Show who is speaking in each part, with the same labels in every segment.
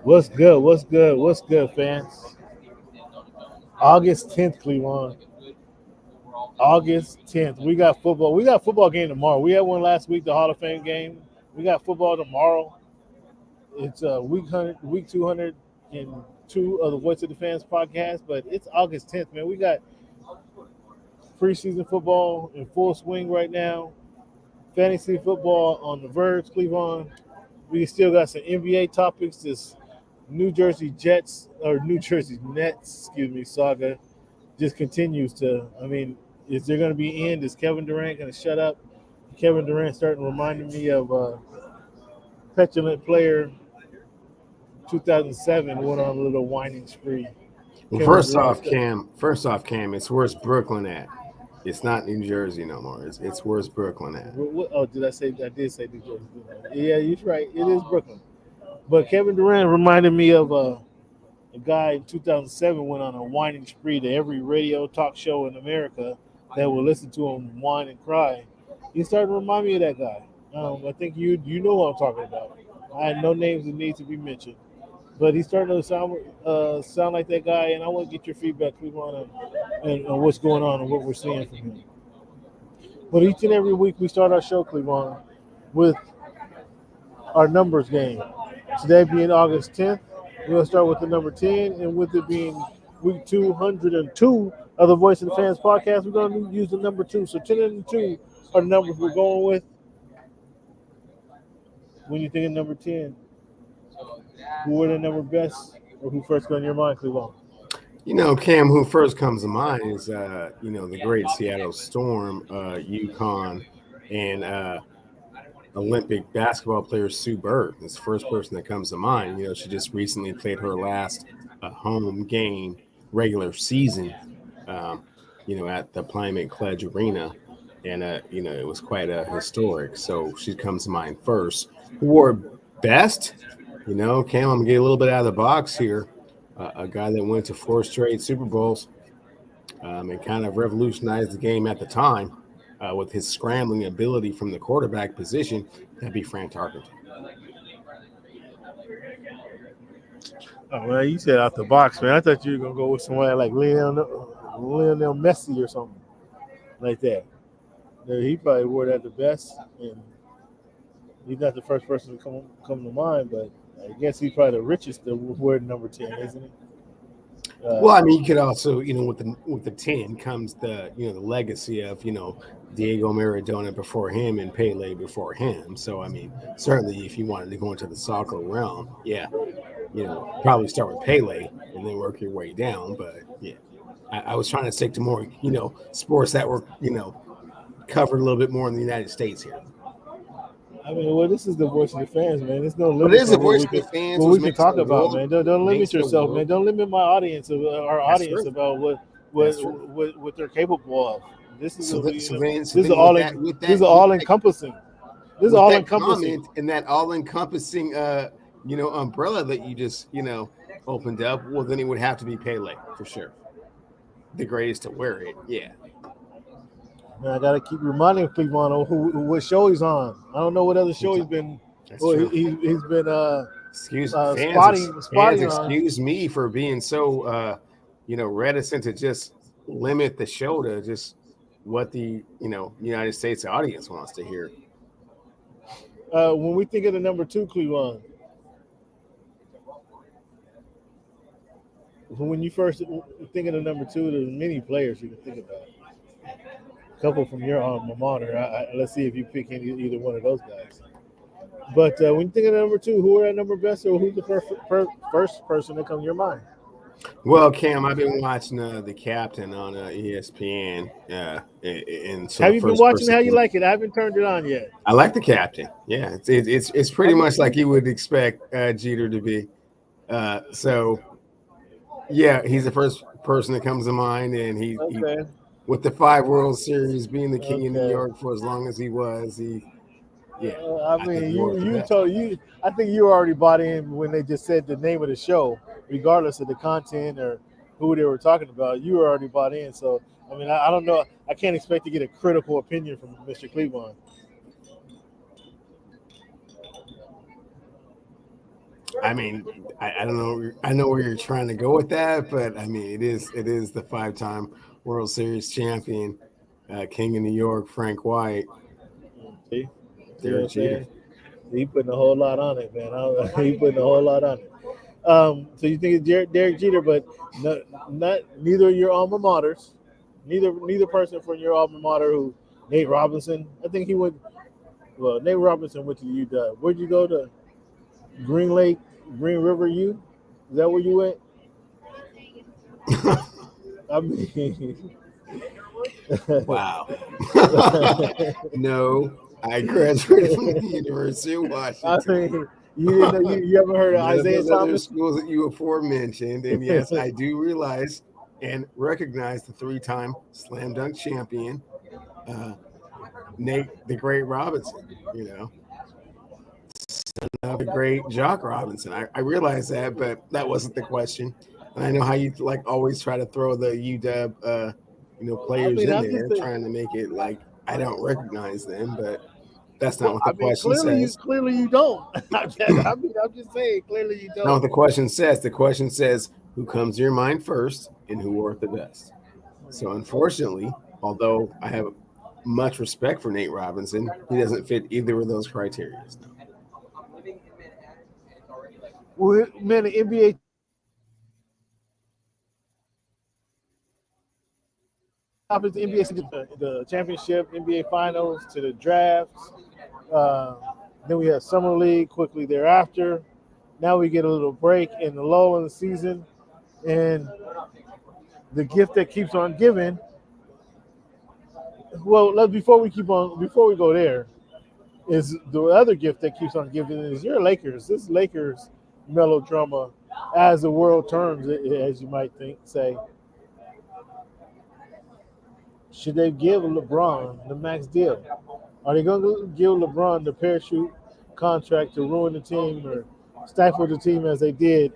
Speaker 1: What's good? What's good? What's good, fans? August 10th, Cleveland. August 10th. We got football. We got football game tomorrow. We had one last week, the Hall of Fame game. We got football tomorrow. It's week 202 of the Voice of the Fans podcast, but it's August 10th, man. We got preseason football in full swing right now. Fantasy football on the verge, Cleveland. We still got some NBA topics. This New Jersey Jets or New Jersey Nets, saga just continues to. I mean, is there going to be end? Is Kevin Durant going to shut up? Kevin Durant starting reminding me of petulant player 2007 went on a little whining spree.
Speaker 2: Well, first off, Cam, it's where's Brooklyn at? It's not New Jersey no more. It's where's Brooklyn at?
Speaker 1: Oh, did I say? I did say New Jersey. Yeah, you're right. It is Brooklyn. But Kevin Durant reminded me of a guy in 2007 went on a whining spree to every radio talk show in America that would listen to him whine and cry. He started to remind me of that guy. I think you know what I'm talking about. I had no names that need to be mentioned. But he's starting to sound like that guy, and I want to get your feedback, Cleveland, and what's going on and what we're seeing from him. But each and every week we start our show, Cleveland, with our numbers game. Today being August 10th, we're going to start with the number 10, and with it being week 202 of the Voice of the Fans podcast, we're going to use the number 2. So 10 and 2 are the numbers we're going with. When you think of number 10, who were the number best, or who first got in your mind, Cleveland?
Speaker 2: Cam, who first comes to mind is, the great Seattle Storm, UConn, and Olympic basketball player Sue Bird. Is the first person that comes to mind. She just recently played her last home game regular season, at the Plymouth Pledge Arena. And, it was quite historic. So she comes to mind first. Who wore best? Cam, I'm going to get a little bit out of the box here. A guy that went to 4 straight Super Bowls and kind of revolutionized the game at the time with his scrambling ability from the quarterback position. That'd be Frank Tarkenton.
Speaker 1: Oh, man, you said out the box, man. I thought you were going to go with somebody like Lionel Messi or something like that. He probably wore that the best, and he's not the first person to come to mind, but I guess he's probably the richest to wear number 10, isn't he?
Speaker 2: Well, I mean, you could also, with the 10 comes the legacy of, Diego Maradona before him and Pele before him. So, I mean, certainly if you wanted to go into the soccer realm, probably start with Pele and then work your way down. But, yeah, I was trying to stick to more, sports that were, covered a little bit more in the United States here.
Speaker 1: I mean, well, this is the Voice of the Fans, man. There's no limit.
Speaker 2: But it is the Voice of the Fans.
Speaker 1: What we can talk about, man. Don't limit yourself, man. Don't limit my audience, our audience, about what they're capable of. This is all encompassing. This is all encompassing.
Speaker 2: And that all encompassing, umbrella that you just, opened up. Well, then it would have to be Pele for sure. The greatest to wear it, yeah.
Speaker 1: Man, I gotta keep reminding people what show he's on. I don't know what other show he's been. He's been spotting.
Speaker 2: Excuse me for being so reticent to just limit the show to just what the United States audience wants to hear.
Speaker 1: When we think of the number 2, Cleveland, when you first think of the number 2, there's many players you can think about. Couple from your alma mater. Let's see if you pick either one of those guys. But when you think of number 2, who are at number best, or who's the first person that comes to your mind?
Speaker 2: Well, Cam, I've been watching The Captain on ESPN. And so
Speaker 1: have you been watching? How you like it? I haven't turned it on yet.
Speaker 2: I like The Captain. Yeah, it's pretty much like you would expect Jeter to be. So, yeah, he's the first person that comes to mind, and he with the 5 World Series, being the king of New York for as long as he was,
Speaker 1: I think you were already bought in when they just said the name of the show, regardless of the content or who they were talking about. You were already bought in. So, I mean, I don't know. I can't expect to get a critical opinion from Mr. Cleveland.
Speaker 2: I mean, I don't know. I know where you're trying to go with that, but I mean, it is the 5-time World Series champion, King of New York, Frank White,
Speaker 1: See, see what
Speaker 2: Derek
Speaker 1: I'm
Speaker 2: Jeter.
Speaker 1: saying? He putting a whole lot on it, man. He putting a whole lot on it. So you think it's Derek Jeter, but not neither of your alma maters, neither person from your alma mater who Nate Robinson. I think he went. Well, Nate Robinson went to UW. Where'd you go to? Green Lake, Green River U? Is that where you went? I mean,
Speaker 2: Wow. No, I graduated from the University of
Speaker 1: I
Speaker 2: Washington.
Speaker 1: mean, you didn't know you ever heard of
Speaker 2: None of
Speaker 1: Isaiah
Speaker 2: those other
Speaker 1: Thomas?
Speaker 2: schools that you aforementioned. And yes, I do realize and recognize the 3-time slam dunk champion, uh, Nate the Great Robinson, the great Jock Robinson. I realize that, but that wasn't the question. And I know how you like always try to throw the UW,
Speaker 1: I
Speaker 2: players
Speaker 1: mean,
Speaker 2: in
Speaker 1: I'm just
Speaker 2: there,
Speaker 1: saying.
Speaker 2: trying to make it like I don't recognize them, but that's not
Speaker 1: Well,
Speaker 2: what the
Speaker 1: I mean,
Speaker 2: question says.
Speaker 1: clearly you don't. I mean, I'm just saying, clearly you
Speaker 2: Not what
Speaker 1: don't.
Speaker 2: the question says. The question says who comes to your mind first and who worked the best. So unfortunately, although I have much respect for Nate Robinson, he doesn't fit either of those criteria. No.
Speaker 1: Well, man, the NBA topics, the NBA, the championship, NBA finals, to the drafts. Uh, then we have summer league quickly thereafter. Now we get a little break in the lull of the season, and the gift that keeps on giving. Well, before we go there, is the other gift that keeps on giving is your Lakers. This Lakers melodrama, as the world turns, as you might say, should they give LeBron the max deal? Are they going to give LeBron the parachute contract to ruin the team or stifle the team as they did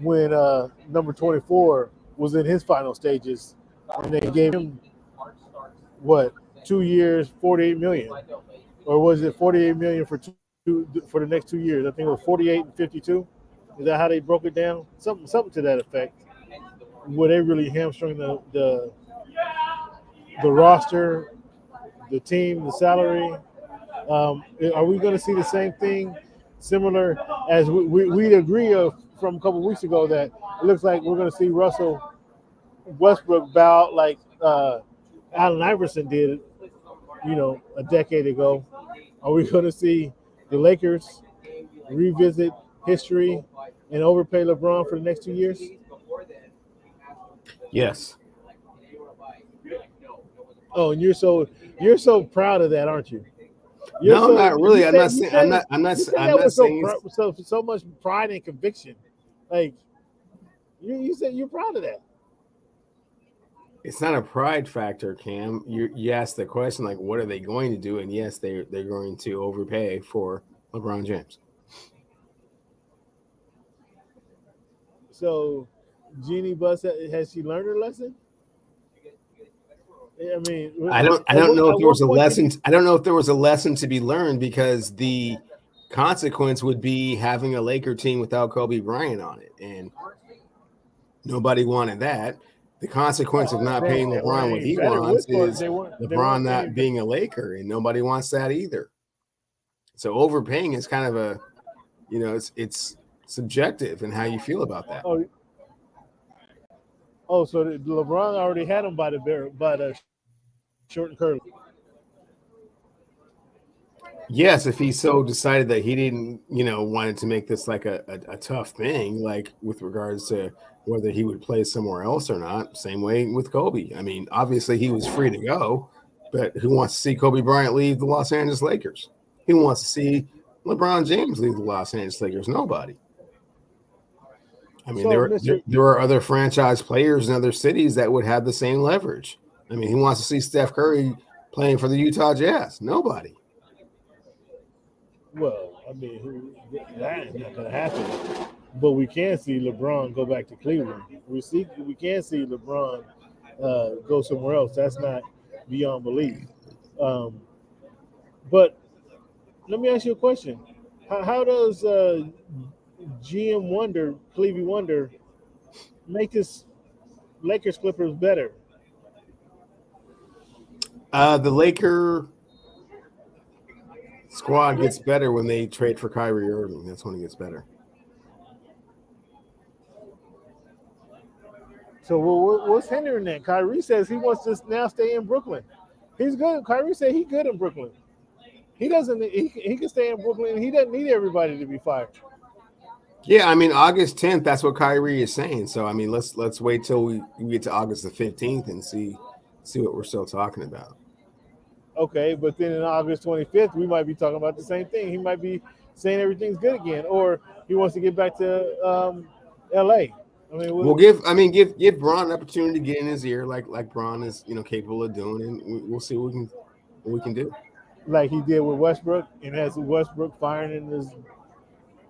Speaker 1: when number 24 was in his final stages, and they gave him what 2 years, 48 million, or was it 48 million for for the next 2 years? I think it was 48 and 52. Is that how they broke it down? Something to that effect. Were they really hamstring the roster, the team, the salary? Are we going to see the same thing, similar as we'd agree from a couple of weeks ago that it looks like we're going to see Russell Westbrook bow out like Allen Iverson did, a decade ago? Are we going to see the Lakers revisit history and overpay LeBron for the next 2 years?
Speaker 2: Yes.
Speaker 1: Oh, and you're so proud of that, aren't you? You're
Speaker 2: No,
Speaker 1: so
Speaker 2: not really. I'm not
Speaker 1: you
Speaker 2: saying.
Speaker 1: said it. You said
Speaker 2: I'm
Speaker 1: that
Speaker 2: not
Speaker 1: with
Speaker 2: saying.
Speaker 1: so much pride and conviction. Like you said, you're proud of that.
Speaker 2: It's not a pride factor, Cam. You asked the question like, what are they going to do? And yes, they're going to overpay for LeBron James.
Speaker 1: So, Jeannie Buss, has she learned her lesson? I mean,
Speaker 2: I don't know if
Speaker 1: at
Speaker 2: there was
Speaker 1: what
Speaker 2: a
Speaker 1: point
Speaker 2: lesson. I don't know if there was a lesson to be learned because the consequence would be having a Laker team without Kobe Bryant on it, and nobody wanted that. The consequence of not paying
Speaker 1: they weren't
Speaker 2: LeBron what
Speaker 1: any
Speaker 2: he
Speaker 1: better
Speaker 2: wants
Speaker 1: with Kobe.
Speaker 2: is
Speaker 1: They
Speaker 2: LeBron
Speaker 1: weren't any
Speaker 2: not being a Laker, and nobody wants that either. So overpaying is kind of it's subjective in how you feel about that.
Speaker 1: oh so LeBron already had him by the short and curly.
Speaker 2: Yes, if he so decided that he didn't, wanted to make this like a tough thing, like with regards to whether he would play somewhere else or not. Same way with Kobe. I mean, obviously he was free to go, but who wants to see Kobe Bryant leave the Los Angeles Lakers? Who wants to see LeBron James leave the Los Angeles Lakers? Nobody. I mean,
Speaker 1: So, Mister,
Speaker 2: there are other franchise players in other cities that would have the same leverage. I mean, who wants to see Steph Curry playing for the Utah Jazz? Nobody.
Speaker 1: well, I mean, that ain't not gonna happen. But we can see LeBron go back to Cleveland. We can see LeBron go somewhere else. That's not beyond belief. Um, but let me ask you a question: how does GM Wonder, Clevie Wonder, make this Lakers Clippers better?
Speaker 2: The Laker squad gets better when they trade for Kyrie Irving. That's when it gets better.
Speaker 1: So what's hindering that? Kyrie says he wants to now stay in Brooklyn. He's good. Kyrie said he's good in Brooklyn. He doesn't. He can stay in Brooklyn. He doesn't need everybody to be fired.
Speaker 2: Yeah, I mean August 10th. That's what Kyrie is saying. So I mean, let's wait till we get to August the 15th and see what we're still talking about.
Speaker 1: Okay, but then in August 25th, we might be talking about the same thing. He might be saying everything's good again, or he wants to get back to L.A. I mean,
Speaker 2: give Braun an opportunity to get in his ear, like Braun is capable of doing, and we'll see what we can do.
Speaker 1: like he did with Westbrook, and has Westbrook firing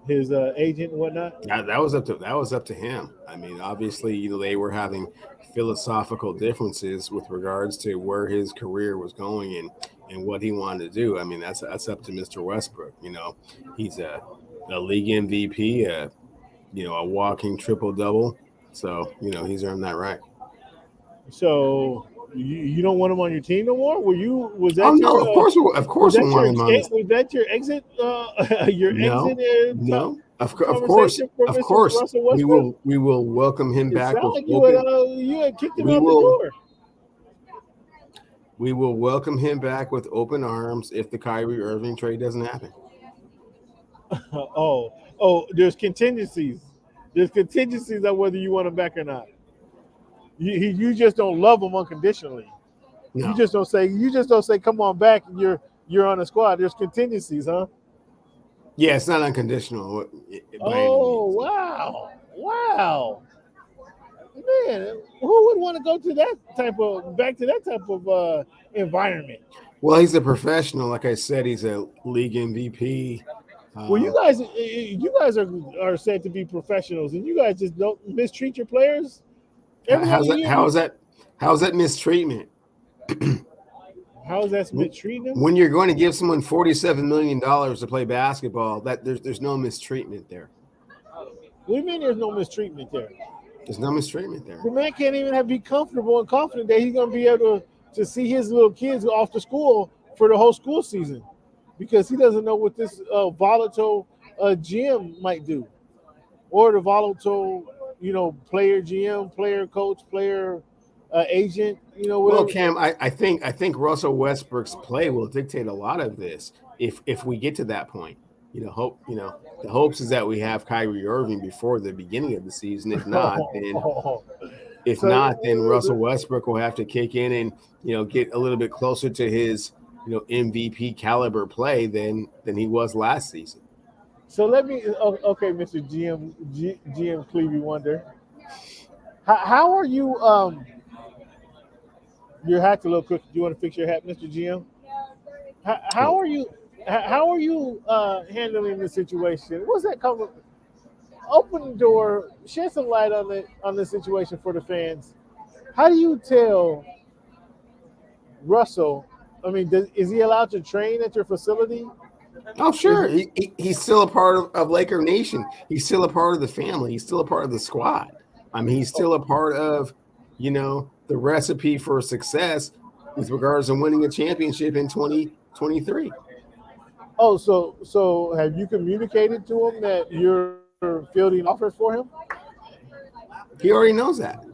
Speaker 1: his agent and whatnot.
Speaker 2: That was up to him. I mean, obviously, they were having philosophical differences with regards to where his career was going and what he wanted to do. I mean, that's up to Mr. Westbrook. He's a league MVP, a walking triple double. So he's earned that right.
Speaker 1: So you don't want him on your team no more? Was that?
Speaker 2: Oh no, of course we want him on.
Speaker 1: Was that your exit? Your exit?
Speaker 2: No. Of course, we will welcome him back.
Speaker 1: You had kicked him out the door.
Speaker 2: We will welcome him back with open arms if the Kyrie Irving trade doesn't happen.
Speaker 1: There's contingencies. There's contingencies on whether you want him back or not. You just don't love him unconditionally. No. You just don't say come on back. You're on the squad. There's contingencies, huh?
Speaker 2: Yeah, it's not unconditional.
Speaker 1: Wow. Man, who would want to go to back to that type of environment?
Speaker 2: He's a professional. Like I said, he's a league MVP.
Speaker 1: Well, you guys are said to be professionals, and you guys just don't mistreat your players.
Speaker 2: How's that mistreatment?
Speaker 1: How is that mistreatment?
Speaker 2: When you're going to give someone $47 million to play basketball, that there's no mistreatment there.
Speaker 1: What do you mean there's no mistreatment there?
Speaker 2: There's no mistreatment there.
Speaker 1: The man can't even be comfortable and confident that he's going to be able to see his little kids off to school for the whole school season, because he doesn't know what this volatile GM might do, or the volatile, player GM, player coach, player agent, whatever.
Speaker 2: Well, Cam, I think Russell Westbrook's play will dictate a lot of this if we get to that point. The hopes is that we have Kyrie Irving before the beginning of the season. If not, then Russell Westbrook will have to kick in and get a little bit closer to his MVP caliber play than he was last season.
Speaker 1: So let me, okay, Mr. GM Clevie Wonder, how are you? Your hat's a little crooked. Do you want to fix your hat, Mr. GM? How are you? How are you handling the situation? What's that coming? Open the door, shed some light on the situation for the fans. How do you tell Russell? I mean, is he allowed to train at your facility?
Speaker 2: Oh, sure. He's still a part of Laker Nation. He's still a part of the family. He's still a part of the squad. I mean, he's still a part of, the recipe for success with regards to winning a championship in 2023.
Speaker 1: Oh, so have you communicated to him that you're fielding offers for him?
Speaker 2: He already knows that.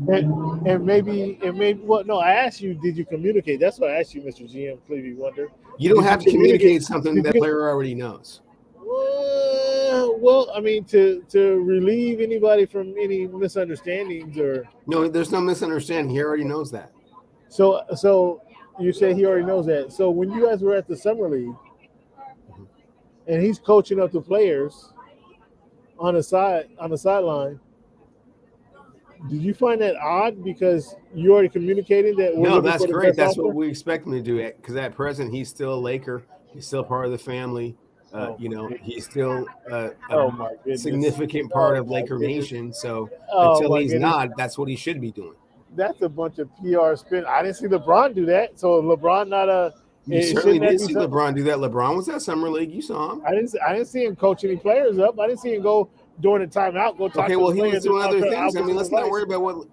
Speaker 1: And maybe no, I asked you, did you communicate? That's what I asked you, Mr. GM Clevie Wonder.
Speaker 2: You don't have to communicate something that player already knows.
Speaker 1: Well, I mean, to relieve anybody from any misunderstandings or
Speaker 2: no, there's no misunderstanding. He already knows that.
Speaker 1: So you say he already knows that. So when you guys were at the summer league, and he's coaching up the players on the sideline, did you find that odd because you already communicated that?
Speaker 2: No, that's great. That's what we expect him to do. Because at present, he's still a Laker. He's still part of the family. He's still a significant part of Laker Nation. So until he's not, that's what he should be doing.
Speaker 1: That's a bunch of PR spin. I didn't see LeBron do that. So LeBron not
Speaker 2: You certainly
Speaker 1: Shouldn't that
Speaker 2: did
Speaker 1: be
Speaker 2: see
Speaker 1: something?
Speaker 2: LeBron do that. LeBron was at Summer League. You saw him.
Speaker 1: I didn't see him coach any players up. I didn't see him go during the timeout, go talk
Speaker 2: Okay,
Speaker 1: to the
Speaker 2: well, he was
Speaker 1: players and
Speaker 2: doing other
Speaker 1: offer
Speaker 2: things. I mean,
Speaker 1: some
Speaker 2: let's not
Speaker 1: advice.
Speaker 2: worry about what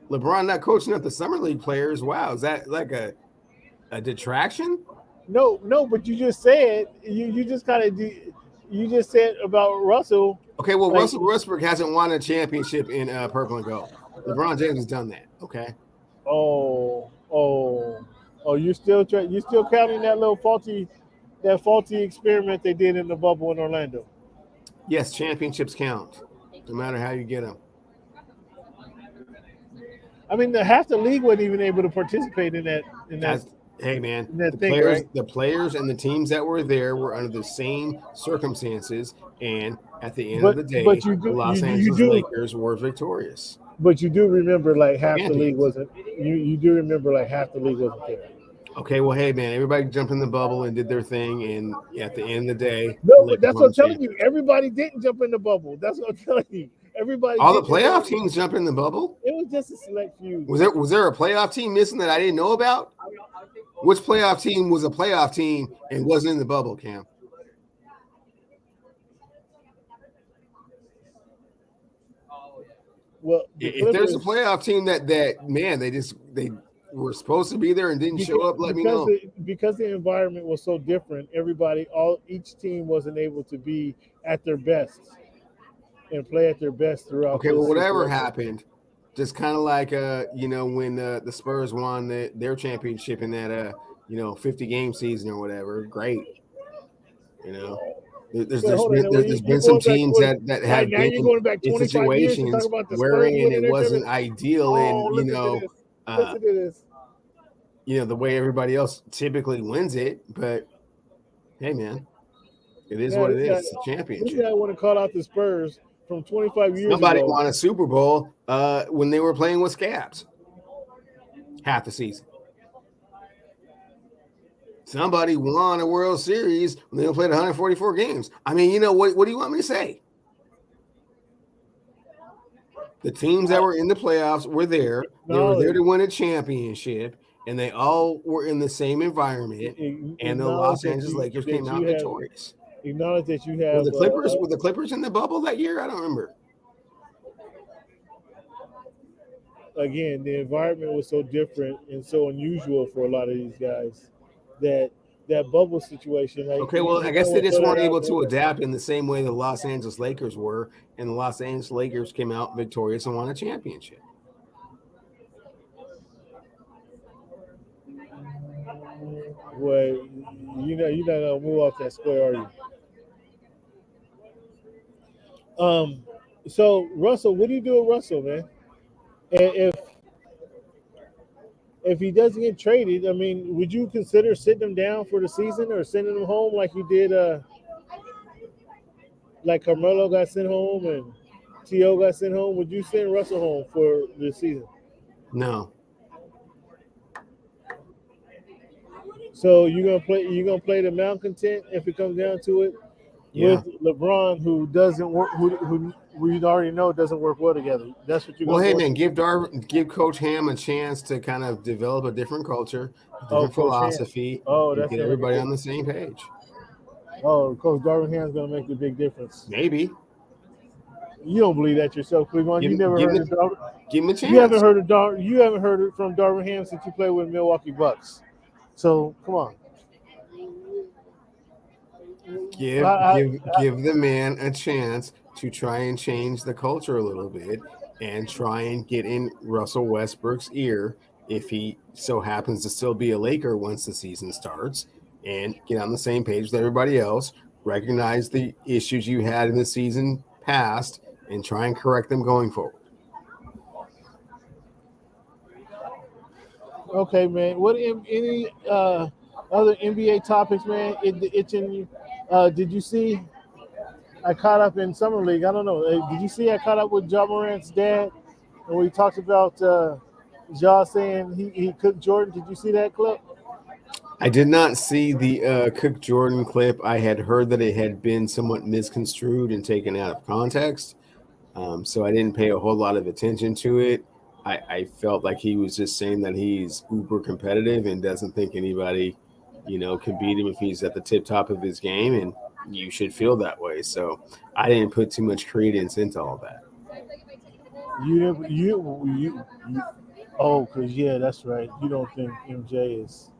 Speaker 2: LeBron not coaching up the Summer League players. Wow, is that like a detraction?
Speaker 1: No, but you just said you just kind of you just said about Russell.
Speaker 2: Okay, well,
Speaker 1: Like,
Speaker 2: Russell Westbrook hasn't won a championship in purple and gold. LeBron James has done that. Okay.
Speaker 1: oh, oh, oh, you still counting that little faulty experiment they did in the bubble in Orlando.
Speaker 2: Yes, championships count, no matter how you get them.
Speaker 1: I mean, half the league wasn't even able to participate
Speaker 2: That's hey man,
Speaker 1: in that thing, right?
Speaker 2: the players and the teams that were there were under the same circumstances, and at the end of the day,
Speaker 1: But you
Speaker 2: the
Speaker 1: do
Speaker 2: Los Angeles Lakers were victorious.
Speaker 1: but you do remember like half the league
Speaker 2: Champions.
Speaker 1: wasn't. You do remember like half the league wasn't there.
Speaker 2: Okay, well, hey man, everybody jumped in the bubble and did their thing, and at the end of the day, the
Speaker 1: No, but
Speaker 2: Lakers
Speaker 1: that's
Speaker 2: won
Speaker 1: what
Speaker 2: the
Speaker 1: I'm telling you.
Speaker 2: championship.
Speaker 1: Everybody didn't jump in the bubble. That's what I'm telling you. Everybody
Speaker 2: All the
Speaker 1: didn't.
Speaker 2: playoff teams jumped in the bubble.
Speaker 1: It was just a select few.
Speaker 2: Was there a playoff team missing that I didn't know about? Which playoff team was a playoff team and wasn't in the bubble, Cam?
Speaker 1: Well,
Speaker 2: If there's a playoff team that man, they were supposed to be there and didn't show up, let me know.
Speaker 1: Because the environment was so different, each team wasn't able to be at their best and play at their best throughout.
Speaker 2: Okay, well, whatever happened, just kind of like when the Spurs won their championship in that 50 game season or whatever. Great, there's been some teams that have
Speaker 1: now
Speaker 2: been
Speaker 1: you're going back
Speaker 2: in
Speaker 1: 25 years to talk
Speaker 2: situations
Speaker 1: about the Spurs
Speaker 2: wherein
Speaker 1: winning
Speaker 2: it
Speaker 1: their
Speaker 2: wasn't
Speaker 1: championship.
Speaker 2: ideal, and
Speaker 1: Listen to this.
Speaker 2: the way everybody else typically wins it. But hey, man, it is what it is. It's a championship.
Speaker 1: This guy want to call out the Spurs from 25 years
Speaker 2: Somebody
Speaker 1: ago.
Speaker 2: won a Super Bowl when they were playing with scabs half the season. Somebody won a World Series when they played 144 games. I mean, what do you want me to say? The teams that were in the playoffs were there. They were there to win a championship, and they all were in the same environment. And the Los Angeles Lakers came out victorious.
Speaker 1: Acknowledge that you have
Speaker 2: were the Clippers in the bubble that year? I don't remember.
Speaker 1: Again, the environment was so different and so unusual for a lot of these guys that bubble situation.
Speaker 2: Okay, well, I guess they just weren't able to adapt in the same way the Los Angeles Lakers were, and the Los Angeles Lakers came out victorious and won a championship.
Speaker 1: Well, you're not gonna move off that square, are you? So Russell, what do you do with Russell, man? And if he doesn't get traded, I mean, would you consider sitting him down for the season or sending him home like you did? Like Carmelo got sent home and T.O. got sent home. Would you send Russell home for the season?
Speaker 2: No.
Speaker 1: So you're gonna play the malcontent if it comes down to it, with LeBron, who doesn't work, who we already know doesn't work well together. That's what you're.
Speaker 2: Well, hey man, give Coach Ham a chance to kind of develop a different culture, a different philosophy. And get everybody on the same page.
Speaker 1: Oh, Coach Darvin Ham's gonna make a big difference.
Speaker 2: Maybe.
Speaker 1: You don't believe that yourself, Cleveland. You never heard of Darvin.
Speaker 2: Give him a chance.
Speaker 1: You haven't heard it from Darvin Ham since you played with Milwaukee Bucks. So come on.
Speaker 2: Give the man a chance to try and change the culture a little bit and try and get in Russell Westbrook's ear if he so happens to still be a Laker once the season starts, and get on the same page with everybody else, recognize the issues you had in the season past, and try and correct them going forward.
Speaker 1: Okay, man. What any other NBA topics, man? Itching you. Did you see? I caught up in Summer League. I don't know. Did you see? I caught up with Ja Morant's dad, and we talked about Ja saying he cooked Jordan. Did you see that clip?
Speaker 2: I did not see the Cook Jordan clip. I had heard that it had been somewhat misconstrued and taken out of context, so I didn't pay a whole lot of attention to it. I felt like he was just saying that he's uber competitive and doesn't think anybody can beat him if he's at the tip top of his game, and you should feel that way. So I didn't put too much credence into all that.
Speaker 1: You oh, because yeah, that's right. You don't think MJ is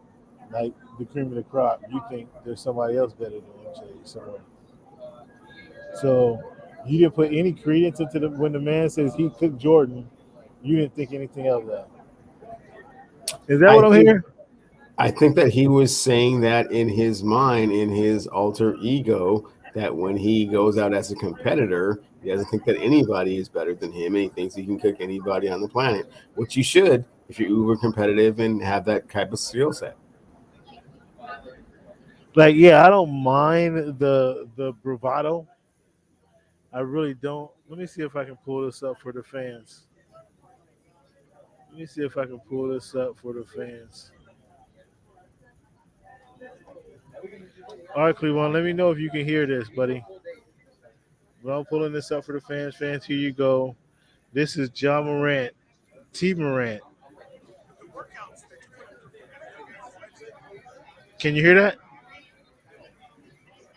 Speaker 1: like the cream of the crop. You think there's somebody else better than MJ somewhere. So you didn't put any credence into the when the man says he cooked Jordan. You didn't think anything of that. Is that
Speaker 2: I
Speaker 1: what I'm
Speaker 2: think
Speaker 1: hearing?
Speaker 2: I think that he was saying that in his mind, in his alter ego, that when he goes out as a competitor, he doesn't think that anybody is better than him, and he thinks he can cook anybody on the planet, which you should if you're uber competitive and have that type of skill set.
Speaker 1: Like, yeah, I don't mind the bravado. I really don't. Let me see if I can pull this up for the fans. Let me see if I can pull this up for the fans. All right, Cleveland, let me know if you can hear this, buddy. Well, I'm pulling this up for the fans. Fans, here you go. This is John Morant, T. Morant. Can you hear that?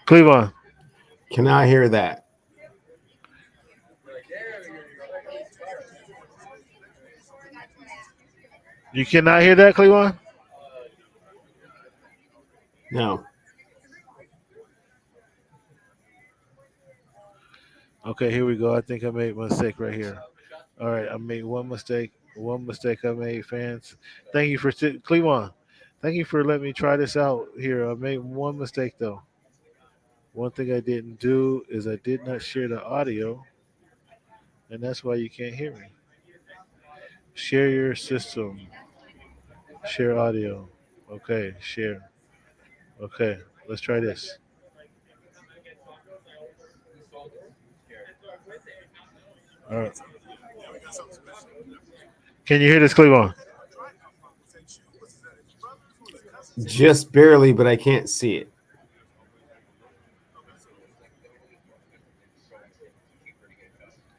Speaker 1: Cleveland,
Speaker 2: Can I hear that?
Speaker 1: you cannot hear that, Cleveland?
Speaker 2: No.
Speaker 1: Okay, here we go. I think I made a mistake right here. All right, I made one mistake. One mistake I made, fans. Thank you for Cleveland. Thank you for letting me try this out here. I made one mistake though. One thing I didn't do is I did not share the audio, and that's why you can't hear me. Share your system. Share audio. Okay, share. Okay, let's try this. All right. Can you hear this, Cleveland?
Speaker 2: Just barely, but I can't see it.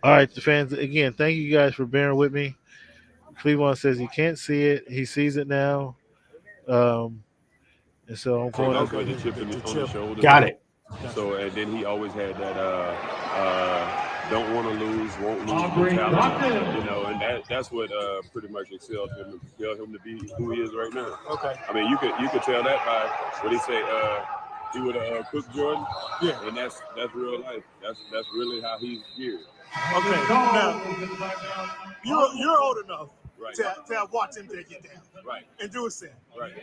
Speaker 1: All right, the fans. Again, thank you guys for bearing with me. Cleveland says he can't see it. He sees it now. Um, and so I'm
Speaker 3: So
Speaker 1: going
Speaker 3: that's
Speaker 1: to.
Speaker 3: what the chip on his shoulder
Speaker 2: Got
Speaker 3: thing.
Speaker 2: it.
Speaker 3: So and then he always had that don't want to lose, won't lose mentality. And that's what pretty much excelled him and propelled him to be who he is right now.
Speaker 1: Okay.
Speaker 3: I mean, you could tell that by what he say. He would cook Jordan,
Speaker 1: Yeah.
Speaker 3: and that's real life. That's really how he's geared.
Speaker 1: Okay. Now, you're old enough
Speaker 3: Right.
Speaker 1: to have watched him take it down
Speaker 3: Right.
Speaker 1: and do it sin.
Speaker 3: Right.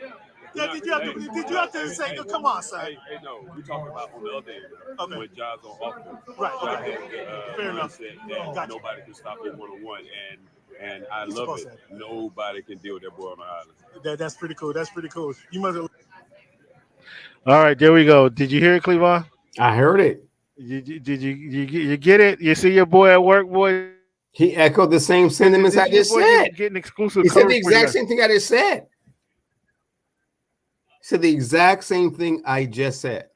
Speaker 1: Yeah, did you have to say, oh, come on, son?
Speaker 3: Hey, no, we talking about on the other end.
Speaker 1: Okay.
Speaker 3: When Ja's on offense.
Speaker 1: Right,
Speaker 3: Ja
Speaker 1: okay.
Speaker 3: has the
Speaker 1: Fair enough.
Speaker 3: mindset that
Speaker 1: Gotcha.
Speaker 3: nobody can stop him one-on-one, and I
Speaker 1: He's
Speaker 3: love
Speaker 1: supposed
Speaker 3: it.
Speaker 1: to.
Speaker 3: Nobody can deal with that boy on the island.
Speaker 1: That's pretty cool. That's pretty cool. You must have. All right, there we go. Did you hear it, Cleavon?
Speaker 2: I heard it.
Speaker 1: Did you get it? You see your boy at work, boy.
Speaker 2: He echoed the same sentiments I just said.
Speaker 1: Getting exclusive
Speaker 2: He said the
Speaker 1: coverage for you
Speaker 2: exact
Speaker 1: guys.
Speaker 2: same thing I just said. He said the exact same thing I just said.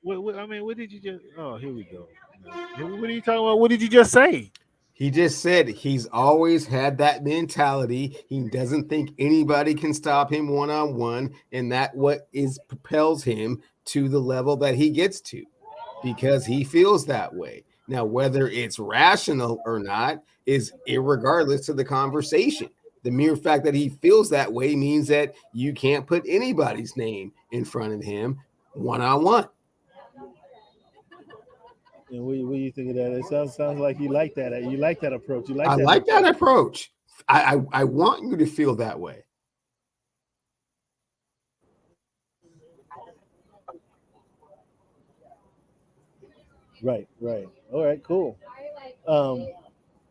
Speaker 1: I mean, what did you just? Oh, here we go. What are you talking about? What did you just say?
Speaker 2: He just said he's always had that mentality. He doesn't think anybody can stop him one-on-one, and that what is propels him to the level that he gets to because he feels that way. Now, whether it's rational or not is irregardless to the conversation. The mere fact that he feels that way means that you can't put anybody's name in front of him one-on-one.
Speaker 1: And what do you think of that? It sounds like you like that. You like that approach. You like
Speaker 2: I
Speaker 1: that
Speaker 2: like that approach. I want you to feel that way.
Speaker 1: Right. All right, cool. Um,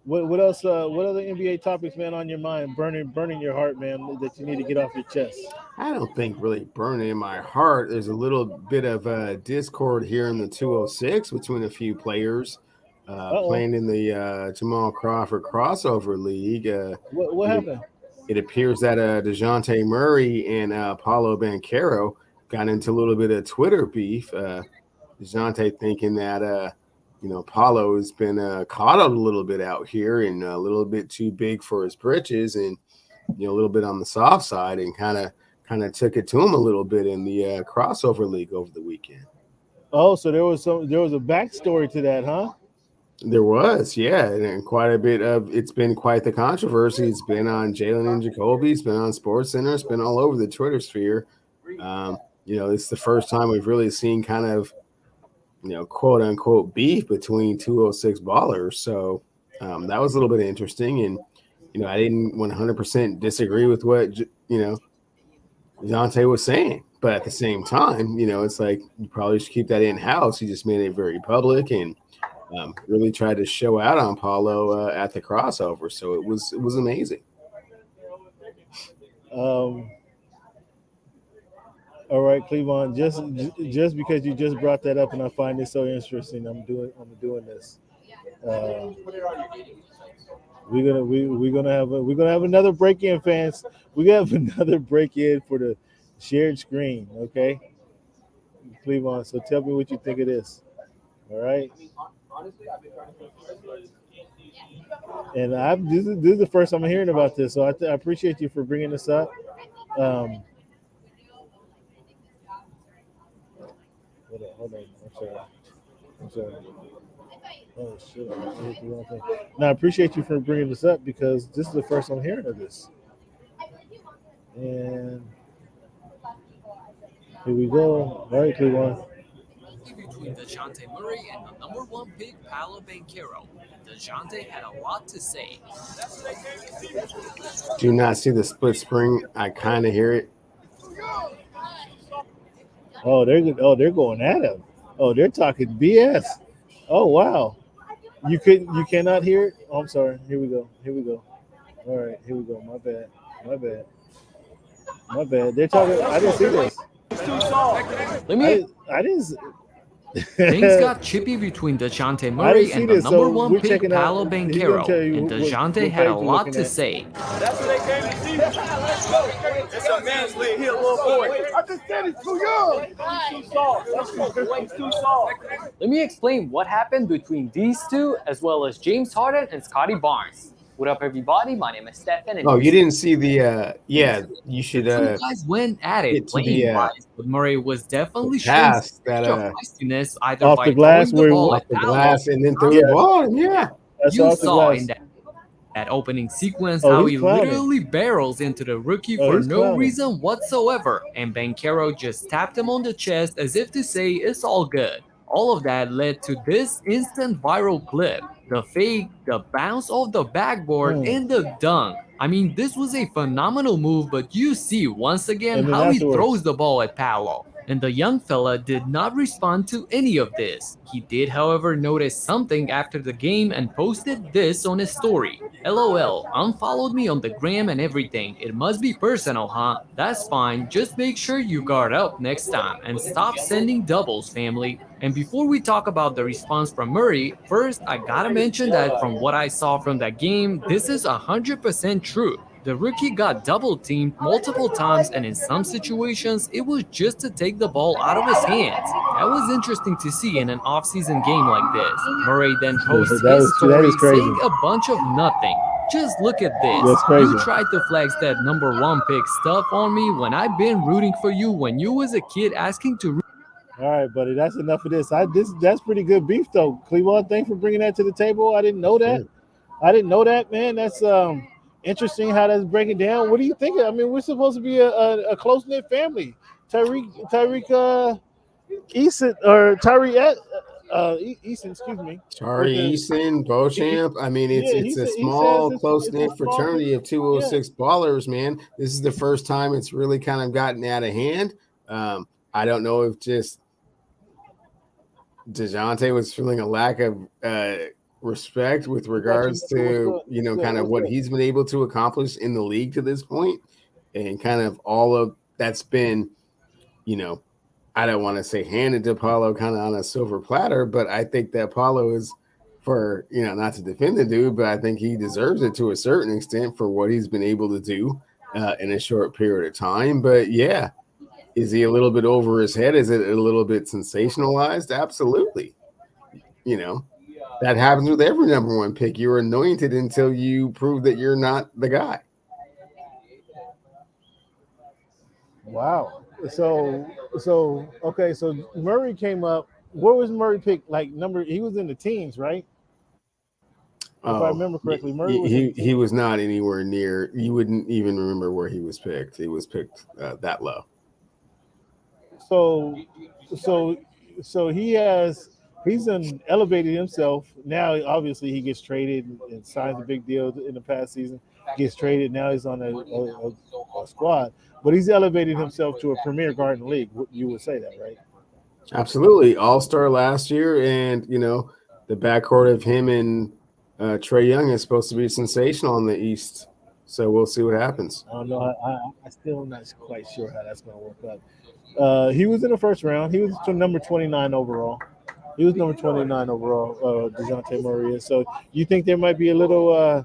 Speaker 1: what else? What other NBA topics, man, on your mind, burning your heart, man, that you need to get off your chest?
Speaker 2: I don't think really burning in my heart. There's a little bit of discord here in the 206 between a few players playing in the Jamal Crawford crossover league.
Speaker 1: What happened?
Speaker 2: It appears that DeJounte Murray and Paulo Banchero got into a little bit of Twitter beef. DeJounte thinking that Paulo has been caught up a little bit out here and a little bit too big for his britches, and a little bit on the soft side, and kind of kind of took it to him a little bit in the crossover league over the weekend.
Speaker 1: Oh, so there was a backstory to that, huh?
Speaker 2: There was, yeah, and quite a bit of it's been quite the controversy. It's been on Jalen and Jacoby, it's been on Sports Center, it's been all over the Twitter sphere. It's the first time we've really seen kind of, quote unquote beef between 206 ballers. So that was a little bit interesting. And, I didn't 100% disagree with what, Dejounte was saying. But at the same time, it's like you probably should keep that in house. He just made it very public and really tried to show out on Paulo at the crossover. So it was amazing.
Speaker 1: All right, Cleveland. Just because you just brought that up, and I find it so interesting, I'm doing this. Uh, we're gonna have another break in, fans. We have another break in for the shared screen. Okay, Cleveland. So tell me what you think of this. All right. And this is the first time I'm hearing about this, so I appreciate you for bringing this up. Um, hold on. I'm sorry. Oh shit! I hit the wrong thing. Now I appreciate you for bringing this up because this is the first I'm hearing of this. And here we go. All right, Cleveland.
Speaker 4: Between DeJounte Murray and the number one pick, Paolo Banchero. DeJounte had a lot to say.
Speaker 2: Do not see the split spring. I kind of hear it.
Speaker 1: They're going at him. Oh, they're talking BS. Oh wow. You cannot hear it? Oh, I'm sorry. Here we go. All right, here we go. My bad. They're talking. I didn't see this. I didn't.
Speaker 4: Things got chippy between DeJounte Murray and the number one pick, Paolo Banchero, and DeJounte had a lot to say.
Speaker 5: That's what they came to see. Let's go. It's a man's league. He a little boy. I just said he's too young. He's too soft. He's too soft.
Speaker 6: Let me explain what happened between these two, as well as James Harden and Scotty Barnes. What up, everybody? My name is Stefan. And
Speaker 2: you didn't see the you should
Speaker 4: Two guys went at it playing wise, but Murray was definitely showing
Speaker 2: that
Speaker 4: feistiness either
Speaker 1: off
Speaker 4: by
Speaker 1: the glass,
Speaker 4: throwing the ball
Speaker 2: off
Speaker 4: at
Speaker 2: the
Speaker 4: Paolo,
Speaker 2: glass and then threw the ball. Yeah,
Speaker 1: That's
Speaker 4: you
Speaker 1: off the
Speaker 4: saw
Speaker 1: glass.
Speaker 4: in that opening sequence
Speaker 1: Oh,
Speaker 4: how
Speaker 1: he's
Speaker 4: he
Speaker 1: clowning.
Speaker 4: literally barrels into the rookie
Speaker 1: Oh,
Speaker 4: for
Speaker 1: he's
Speaker 4: no
Speaker 1: clowning.
Speaker 4: reason whatsoever, and Banchero just tapped him on the chest as if to say it's all good. All of that led to this instant viral clip. The fake, the bounce off the backboard, and the dunk. I mean, this was a phenomenal move, but you see once again
Speaker 1: And then
Speaker 4: how he
Speaker 1: afterwards-
Speaker 4: throws the ball at Paolo. And the young fella did not respond to any of this. He did, however, notice something after the game and posted this on his story. LOL, unfollowed me on the gram and everything. It must be personal, huh? That's fine. Just make sure you guard up next time and stop sending doubles, family. And before we talk about the response from Murray, first I gotta mention that from what I saw from that game, this is 100% true. The rookie got double teamed multiple times, and in some situations, it was just to take the ball out of his hands. That was interesting to see in an offseason game like this. Murray then posts
Speaker 1: That
Speaker 4: his
Speaker 1: is
Speaker 4: story
Speaker 1: crazy.
Speaker 4: saying a bunch of nothing. Just look at this.
Speaker 1: That's crazy.
Speaker 4: You tried to flex that number one pick stuff on me when I've been rooting for you when you was a kid asking to.
Speaker 1: All right, buddy. That's enough of this. That's pretty good beef, though. Cleveland, thanks for bringing that to the table. I didn't know that. Man. That's interesting how that's breaking down. What do you think? I mean, we're supposed to be a close knit family. Tyreek Eason or Tyree Eason, excuse me.
Speaker 2: Tari Eason, Beauchamp. I mean, it's a small, close knit fraternity of 206 ballers, man. This is the first time it's really kind of gotten out of hand. I don't know if just DeJounte was feeling a lack of respect with regards to kind of what he's been able to accomplish in the league to this point, and kind of all of that's been, I don't want to say handed to Paulo kind of on a silver platter, but I think that Paulo is, for not to defend the dude, but I think he deserves it to a certain extent for what he's been able to do in a short period of time. But yeah, is he a little bit over his head? Is it a little bit sensationalized? Absolutely. That happens with every number one pick. You're anointed until you prove that you're not the guy.
Speaker 1: Wow. So okay. So Murray came up. Where was Murray picked? Like number, he was in the teens, right? If I
Speaker 2: Oh,
Speaker 1: remember correctly, Murray was in the
Speaker 2: he
Speaker 1: teens.
Speaker 2: was not anywhere near. You wouldn't even remember where he was picked. He was picked that low.
Speaker 1: So so he's elevated himself. Now obviously he gets traded and signs a big deal in the past season. Gets traded. Now he's on a squad. But he's elevated himself to a premier guard in the league. You would say that, right?
Speaker 2: Absolutely, All Star last year, and the backcourt of him and Trey Young is supposed to be sensational in the East. So we'll see what happens.
Speaker 1: I don't know. I still not quite sure how that's going to work out. He was in the first round. He was to number 29 overall. He was number 29 overall, DeJounte Murray is. So you think there might be a little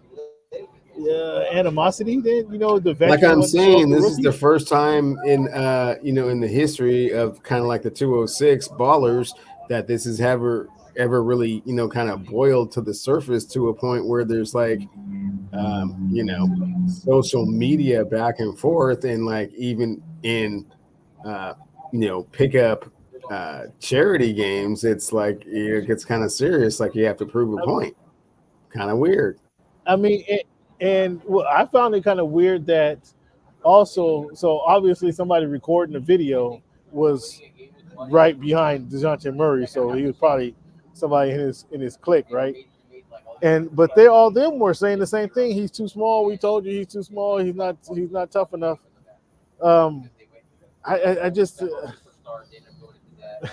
Speaker 1: animosity then? The
Speaker 2: Like
Speaker 1: veteran
Speaker 2: I'm
Speaker 1: wants to show up
Speaker 2: saying,
Speaker 1: the
Speaker 2: this is
Speaker 1: rookie?
Speaker 2: the first time in the history of kind of like the 206 ballers that this has ever really kind of boiled to the surface to a point where there's like social media back and forth, and like even in uh, pick up charity games, it's like it gets kind of serious. Like you have to prove a point. Kind of weird.
Speaker 1: I mean, and well, I found it kind of weird that also, so obviously somebody recording the video was right behind DeJounte Murray, so he was probably somebody in his clique, right? And but they all them were saying the same thing. He's too small. We told you he's too small. He's not tough enough. Um, I just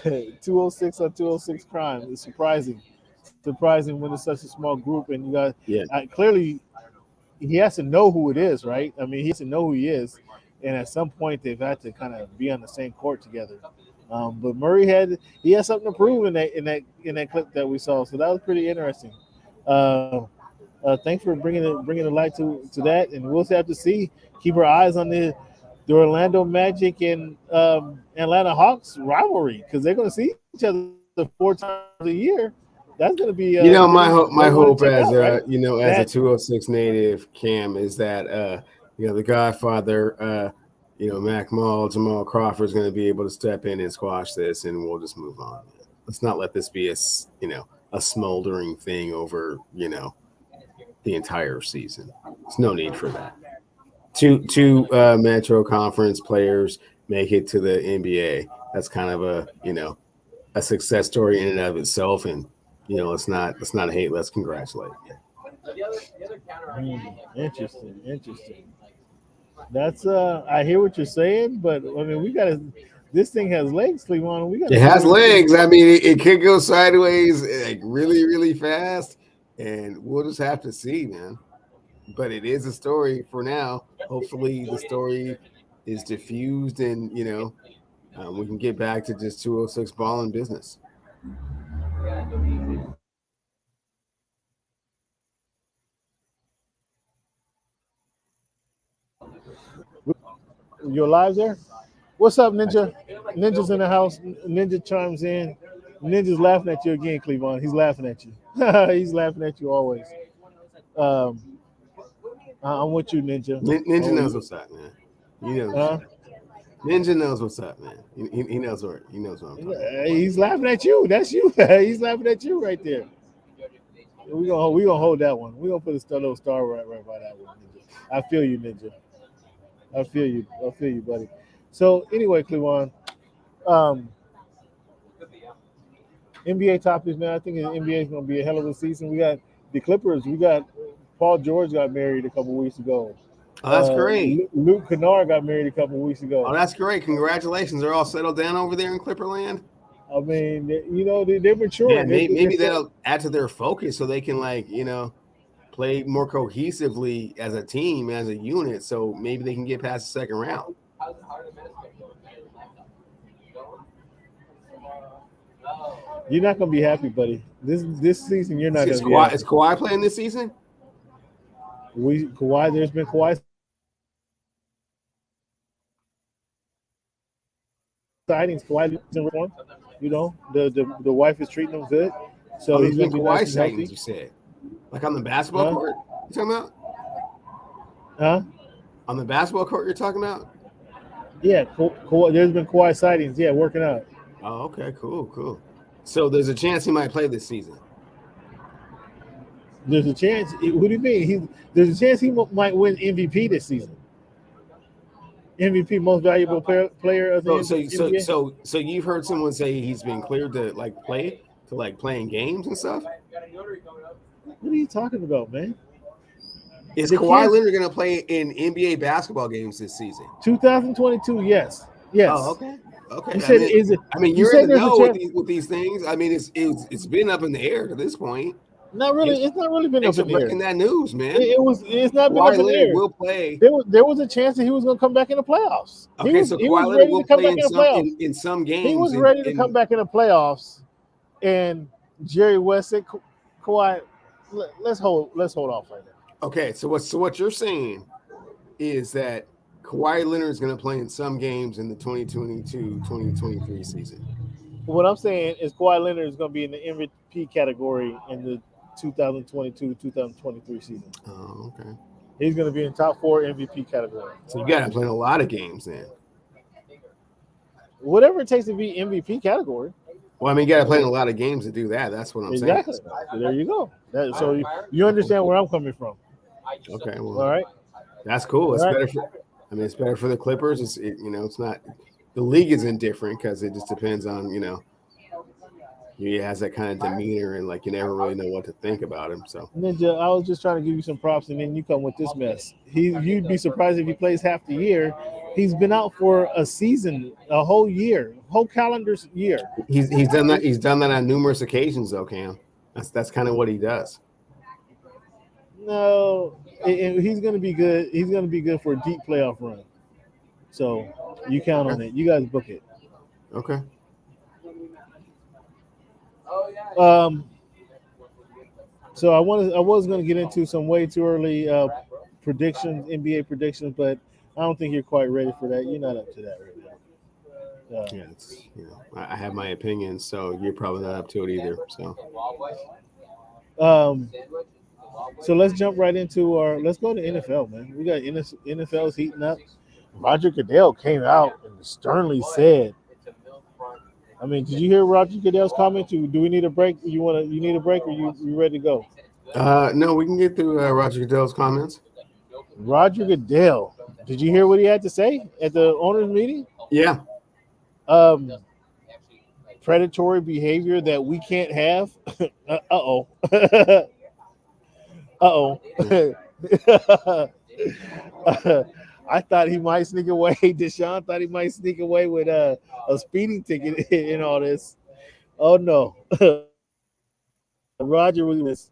Speaker 1: 206 on 206 crime is surprising when it's such a small group and you got
Speaker 2: Yeah.
Speaker 1: clearly he has to know who it is, right? I mean, he has to know who he is, and at some point they've had to kind of be on the same court together. But Murray had something to prove in that clip that we saw, so that was pretty interesting. Uh, thanks for bringing the light to that, and we'll have to see. Keep our eyes on the Orlando Magic and Atlanta Hawks rivalry because they're going to see each other 4 times a year. That's going to be
Speaker 2: My
Speaker 1: great one to
Speaker 2: hope
Speaker 1: check
Speaker 2: as
Speaker 1: out, right?
Speaker 2: as a
Speaker 1: That
Speaker 2: 206 native, Cam, is that the Godfather, Mac Mall, Jamal Crawford is going to be able to step in and squash this, and we'll just move on. Let's not let this be a smoldering thing over the entire season. There's no need for that. Two Metro Conference players make it to the NBA. That's kind of a success story in and of itself, and let's not hate, let's congratulate.
Speaker 1: interesting. That's I hear what you're saying, but I mean we got to. This thing has legs, Cleveland. We got to
Speaker 2: It
Speaker 1: see
Speaker 2: has
Speaker 1: where this thing
Speaker 2: legs. I
Speaker 1: goes.
Speaker 2: mean, it could go sideways like really, really fast, and we'll just have to see, man. But it is a story for now. Hopefully, the story is diffused, and we can get back to just 206 ball in business.
Speaker 1: You're live there. What's up, Ninja? Ninja's in the house. Ninja chimes in. Ninja's laughing at you again, Cleveland. He's laughing at you. He's laughing at you always. Um, I'm with you, Ninja.
Speaker 2: Ninja
Speaker 1: Oh,
Speaker 2: knows what's up, man. He knows what's
Speaker 1: uh,
Speaker 2: up. Ninja knows what's up, man. He knows what I'm talking about.
Speaker 1: he's laughing at you. That's you. He's laughing at you right there. We gonna hold that one. We gonna put a little star right by that one, Ninja. I feel you, Ninja. I feel you. I feel you, buddy. So anyway, Cleveland, um, NBA topics, man. I think the NBA is gonna be a hell of a season. We got the Clippers. We got Paul George got married a couple weeks ago.
Speaker 2: Oh, that's great.
Speaker 1: Luke Kennard got married a couple weeks
Speaker 2: Oh,
Speaker 1: ago.
Speaker 2: that's great. Congratulations. They're all settled down over there in Clipperland.
Speaker 1: I mean, they're maturing.
Speaker 2: Man, maybe that'll add to their focus so they can play more cohesively as a team, as a unit. So maybe they can get past the second round.
Speaker 1: You're not gonna be happy, buddy. This season, you're not
Speaker 2: Is
Speaker 1: gonna be happy.
Speaker 2: Kawhi playing this season?
Speaker 1: There's been Kawhi sightings. Kawhi lives in reform. The wife is treating him good, so
Speaker 2: There's
Speaker 1: he's
Speaker 2: been
Speaker 1: gonna be
Speaker 2: Kawhi
Speaker 1: nice and healthy.
Speaker 2: sightings, you said. Like on the basketball
Speaker 1: Huh?
Speaker 2: court? You talking about?
Speaker 1: Huh?
Speaker 2: On the basketball court you're talking about?
Speaker 1: Yeah, there's been Kawhi sightings. Yeah, working out.
Speaker 2: Oh, okay, cool. So there's a chance he might play this season.
Speaker 1: There's a chance. What do you mean? There's a chance he might win MVP this season. MVP, most valuable player of the NBA.
Speaker 2: So you've heard someone say he's been cleared to playing games and stuff.
Speaker 1: What are you talking about, man?
Speaker 2: Is Kawhi Leonard going to play in NBA basketball games this season?
Speaker 1: 2022, yes.
Speaker 2: Oh, okay.
Speaker 1: You said,
Speaker 2: you're in the know with these things. I mean, it's been up in the air to this point.
Speaker 1: Not really. It's not really been up in the air.
Speaker 2: Breaking that news, man.
Speaker 1: It's not been up in the air.
Speaker 2: Will play.
Speaker 1: There was a chance that he was going to come back in the playoffs.
Speaker 2: Okay, so Kawhi Leonard will play in some games.
Speaker 1: He was ready to come back in the playoffs, and Jerry West said, "Kawhi, let's hold off right now."
Speaker 2: Okay, so what you're saying is that Kawhi Leonard is going to play in some games in the 2022-2023 season.
Speaker 1: What I'm saying is Kawhi Leonard is going to be in the MVP category in the 2022-2023 season.
Speaker 2: Oh, okay.
Speaker 1: He's going to be in top 4 MVP category.
Speaker 2: So you got to play in a lot of games then.
Speaker 1: Whatever it takes to be MVP category.
Speaker 2: Well, I mean, you got to play in a lot of games to do that. That's what I'm saying.
Speaker 1: Exactly. So there you go. So you understand where I'm coming from.
Speaker 2: Okay. Well,
Speaker 1: all right.
Speaker 2: That's cool. It's better for. I mean, it's better for the Clippers. It's not. The league is indifferent because it just depends on he has that kind of demeanor and you never really know what to think about him. So
Speaker 1: Ninja, I was just trying to give you some props, and then you come with this mess. You'd be surprised if he plays half the year. He's been out for a season, a whole year, whole calendar year.
Speaker 2: He's done that. He's done that on numerous occasions, though, Cam. That's kind of what he does.
Speaker 1: No, he's going to be good. He's going to be good for a deep playoff run. So you count on it. You guys book it.
Speaker 2: Okay.
Speaker 1: So I was going to get into some way too early predictions, NBA predictions, but I don't think you're quite ready for that. You're not up to that right now.
Speaker 2: I have my opinions, so you're probably not up to it either.
Speaker 1: So let's jump right into let's go to NFL, man. We got NFL's heating up. Roger Goodell came out and sternly said, I mean, did you hear Roger Goodell's comment? Do we need a break? You need a break, or you ready to go?
Speaker 2: No, we can get through Roger Goodell's comments.
Speaker 1: Roger Goodell, did you hear what he had to say at the owners' meeting?
Speaker 2: Yeah.
Speaker 1: Predatory behavior that we can't have. Uh-oh. I thought he might sneak away. Deshaun thought he might sneak away with a speeding ticket in all this. Oh no. Roger was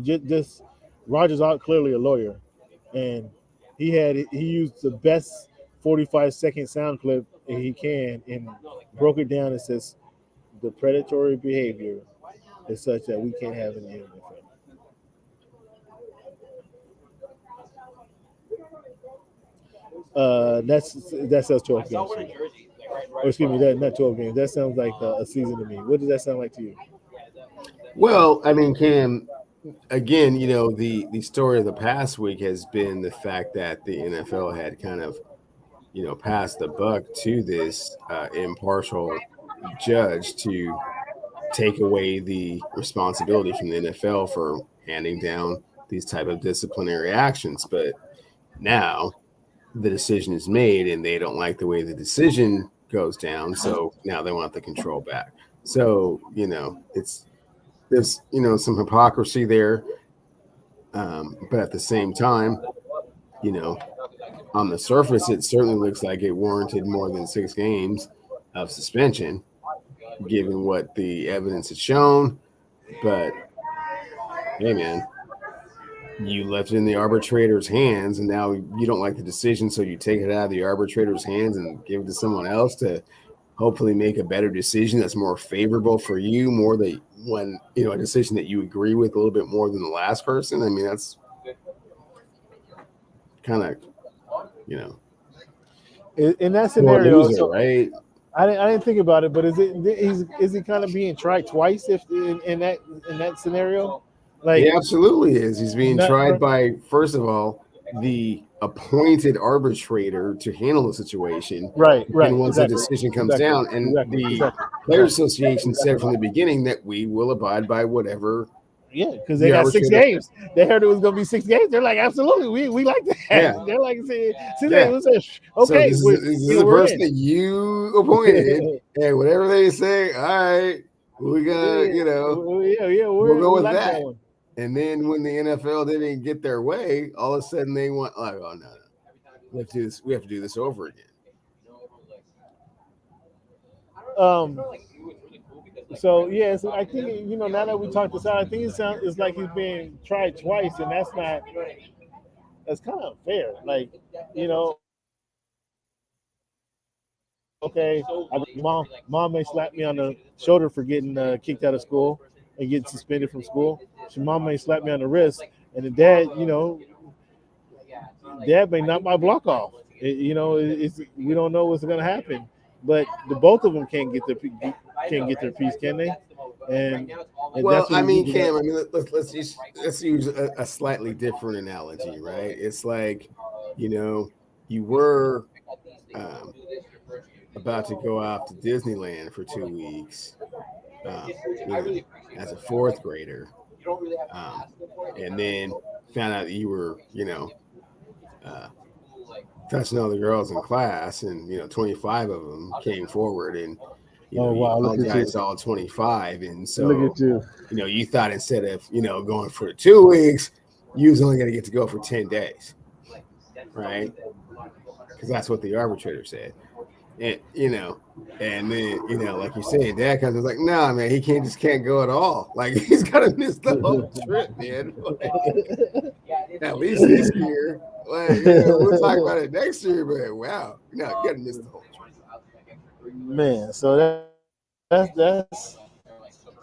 Speaker 1: just Roger's clearly a lawyer, and he used the best 45-second sound clip he can and broke it down and says the predatory behavior is such that we can't have an NFL. That says 12 games. Or excuse me, not 12 games. That sounds like a season to me. What does that sound like to you?
Speaker 2: Well, I mean, Cam, again, the story of the past week has been the fact that the NFL had kind of, passed the buck to this impartial judge to take away the responsibility from the NFL for handing down these type of disciplinary actions. But now the decision is made and they don't like the way the decision goes down. So now they want the control back. So, there's, some hypocrisy there. But at the same time, on the surface, it certainly looks like it warranted more than 6 games of suspension, given what the evidence had shown. But, hey, man, you left it in the arbitrator's hands, and now you don't like the decision, so you take it out of the arbitrator's hands and give it to someone else to hopefully make a better decision that's more favorable for you, a decision that you agree with a little bit more than the last person. I mean, that's kind of,
Speaker 1: in that scenario,
Speaker 2: loser, right?
Speaker 1: I didn't think about it, but is he kind of being tried twice if in that scenario?
Speaker 2: He absolutely is. He's being tried by, first of all, the appointed arbitrator to handle the situation.
Speaker 1: Right.
Speaker 2: And once
Speaker 1: exactly.
Speaker 2: the decision comes down, and the
Speaker 1: Exactly.
Speaker 2: Players Association said from the beginning that we will abide by whatever.
Speaker 1: Yeah, because they got 6 games. They heard it was going to be 6 games. They're like, absolutely, we like that.
Speaker 2: Yeah.
Speaker 1: They're like, okay,
Speaker 2: So
Speaker 1: this
Speaker 2: is the person that you appointed, and whatever they say, all right, we're gonna, we'll go with like that. And then when the NFL didn't get their way, all of a sudden they want, like, oh no, we have to do this. We have to do this over again.
Speaker 1: So yes, I think now that we talked this out, I think it's like he's being tried twice, and that's kind of unfair. Like, okay, mom may slap me on the shoulder for getting kicked out of school and getting suspended from school. So mom may slap me on the wrist, and the dad, dad may knock my block off. We don't know what's going to happen, but the both of them can't get their piece, can they? And
Speaker 2: well, I mean, Cam, let's use a slightly different analogy, right? It's like, you were about to go off to Disneyland for 2 weeks, as a 4th grader, and then found out that you were, touching all the girls in class, and 25 of them came forward, and you apologized to all 25, and so
Speaker 1: look at you.
Speaker 2: You thought instead of going for 2 weeks, you was only going to get to go for 10 days, right? Because that's what the arbitrator said. And and then like you said, dad comes and is like, nah, man, he can't go at all. Like, he's got to miss the whole trip, man. At least this year. Like, we'll talk about it next year, but wow, you got to miss the whole trip.
Speaker 1: Man, so that's.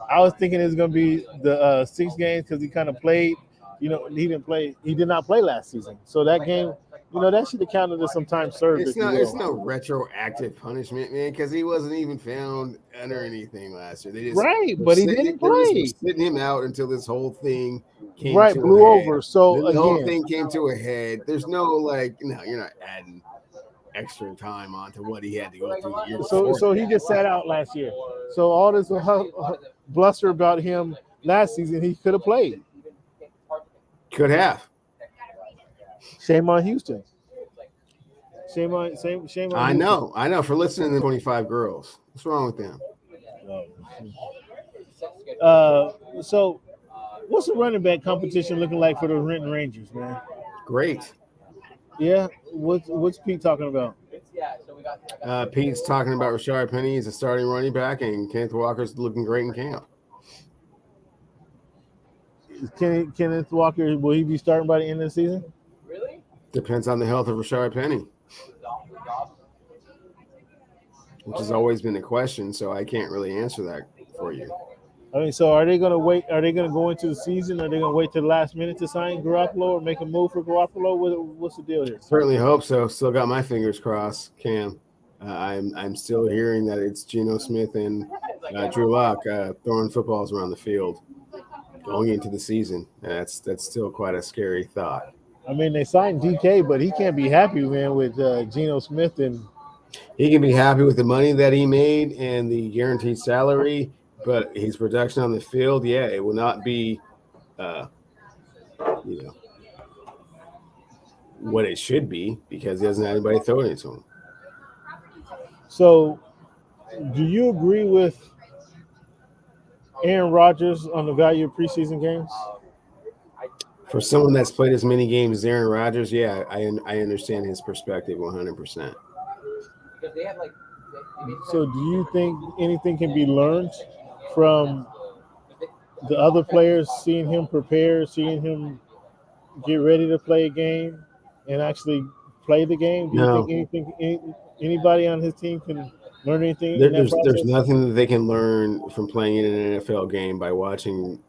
Speaker 1: I was thinking it was going to be the 6 games because he kind of played. He didn't play. He did not play last season, so that game. That should have counted as some time served.
Speaker 2: It's no retroactive punishment, man, because he wasn't even found under anything last year. They just
Speaker 1: but he didn't play.
Speaker 2: Sitting him out until this whole thing came
Speaker 1: blew over. So
Speaker 2: the whole thing came to a head. There's no you're not adding extra time onto what he had to go through the year before.
Speaker 1: So he just sat out last year. So all this bluster about him last season, he could have played.
Speaker 2: Could have.
Speaker 1: Shame on Houston. Shame on.
Speaker 2: I know. For listening to 25 girls, what's wrong with them?
Speaker 1: So, what's the running back competition looking like for the Renton Rangers, man?
Speaker 2: Great.
Speaker 1: Yeah. What's Pete talking about?
Speaker 2: Pete's talking about Rashard Penny as a starting running back, and Kenneth Walker's looking great in camp.
Speaker 1: Kenneth Walker, will he be starting by the end of the season?
Speaker 2: Depends on the health of Rashard Penny, which has always been a question, so I can't really answer that for you.
Speaker 1: I mean, so are they going to wait? Are they going to go into the season? Are they going to wait till the last minute to sign Garoppolo or make a move for Garoppolo? What's the deal here?
Speaker 2: Certainly hope so. Still got my fingers crossed, Cam. I'm still hearing that it's Geno Smith and Drew Lock throwing footballs around the field going into the season. That's still quite a scary thought.
Speaker 1: I mean, they signed DK, but he can't be happy, man, with Geno Smith. And
Speaker 2: he can be happy with the money that he made and the guaranteed salary, but his production on the field, it will not be, what it should be because he doesn't have anybody throwing it to him.
Speaker 1: So, do you agree with Aaron Rodgers on the value of preseason games?
Speaker 2: For someone that's played as many games as Aaron Rodgers, I understand his perspective 100%.
Speaker 1: So do you think anything can be learned from the other players, seeing him prepare, seeing him get ready to play a game and actually play the game? Do you think anybody on his team can learn anything?
Speaker 2: There's nothing that they can learn from playing in an NFL game by watching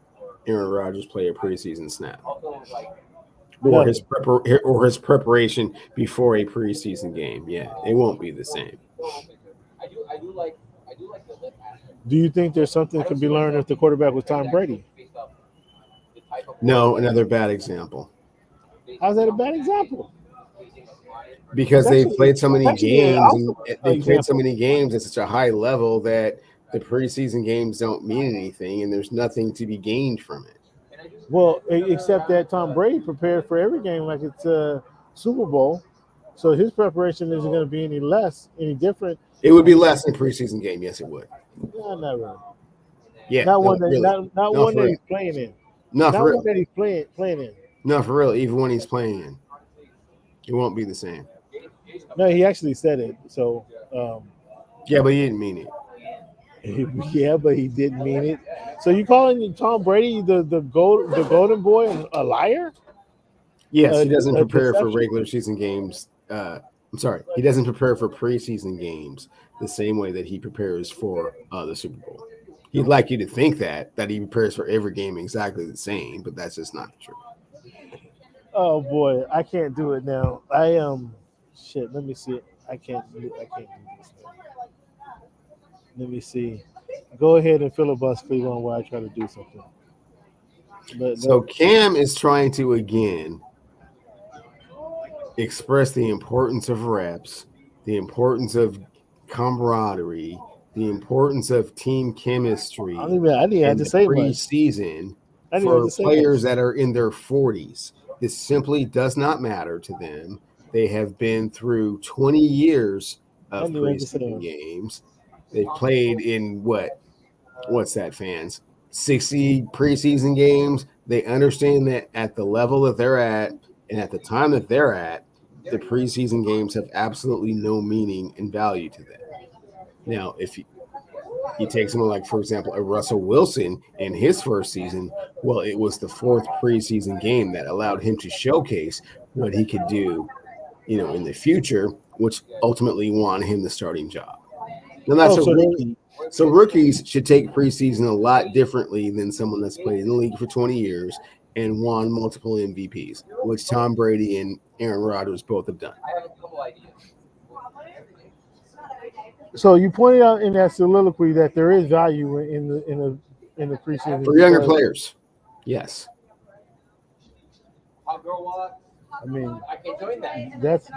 Speaker 2: Aaron Rodgers play a preseason snap, or his preparation before a preseason game. Yeah, it won't be the same.
Speaker 1: Do you think there's something that can be learned if the quarterback was Tom Brady?
Speaker 2: No, another bad example.
Speaker 1: How's that a bad example?
Speaker 2: Because they played so many
Speaker 1: It's actually an
Speaker 2: games, and
Speaker 1: awesome
Speaker 2: they played so
Speaker 1: example.
Speaker 2: many games at such a high level that the preseason games don't mean anything, and there's nothing to be gained from it.
Speaker 1: Well, except that Tom Brady prepared for every game like it's a Super Bowl, so his preparation isn't going to be any different.
Speaker 2: It would be less than preseason game. Yes, it would.
Speaker 1: No, not really.
Speaker 2: Yeah,
Speaker 1: Not
Speaker 2: no,
Speaker 1: one that
Speaker 2: really.
Speaker 1: not
Speaker 2: No,
Speaker 1: one
Speaker 2: for
Speaker 1: that
Speaker 2: real.
Speaker 1: he's playing in.
Speaker 2: No, for
Speaker 1: Not
Speaker 2: real.
Speaker 1: one that he's playing in.
Speaker 2: No, for real. Even when he's playing in, it won't be the same.
Speaker 1: No, he actually said it. So,
Speaker 2: Yeah, but he didn't mean it.
Speaker 1: yeah, but he didn't mean it. So you calling Tom Brady the golden boy a liar?
Speaker 2: Yes, he doesn't prepare for
Speaker 1: deception?
Speaker 2: regular season games. I'm sorry, he doesn't prepare for preseason games the same way that he prepares for the Super Bowl. He'd like you to think that he prepares for every game exactly the same, but that's just not the truth.
Speaker 1: Oh boy, I can't do it now. I shit. Let me see. I can't do this now. Let me see. Go ahead and filibuster Cleveland while I try to do something.
Speaker 2: So Cam is trying to again express the importance of reps, the importance of camaraderie, the importance of team chemistry.
Speaker 1: I didn't have to say much.
Speaker 2: Preseason
Speaker 1: I didn't have
Speaker 2: for
Speaker 1: to say
Speaker 2: players
Speaker 1: much.
Speaker 2: that are in their 40s. This simply does not matter to them. They have been through 20 years of preseason games. They've played in what's that, fans? 60 preseason games. They understand that at the level that they're at and at the time that they're at, the preseason games have absolutely no meaning and value to them. Now, if you take someone like, for example, a Russell Wilson in his first season, well, it was the fourth preseason game that allowed him to showcase what he could do, in the future, which ultimately won him the starting job. Now, that's a rookie. So rookies should take preseason a lot differently than someone that's played in the league for 20 years and won multiple MVPs, which Tom Brady and Aaron Rodgers both have done.
Speaker 1: So you pointed out in that soliloquy that there is value in the preseason
Speaker 2: for younger players. Yes.
Speaker 1: I mean, that's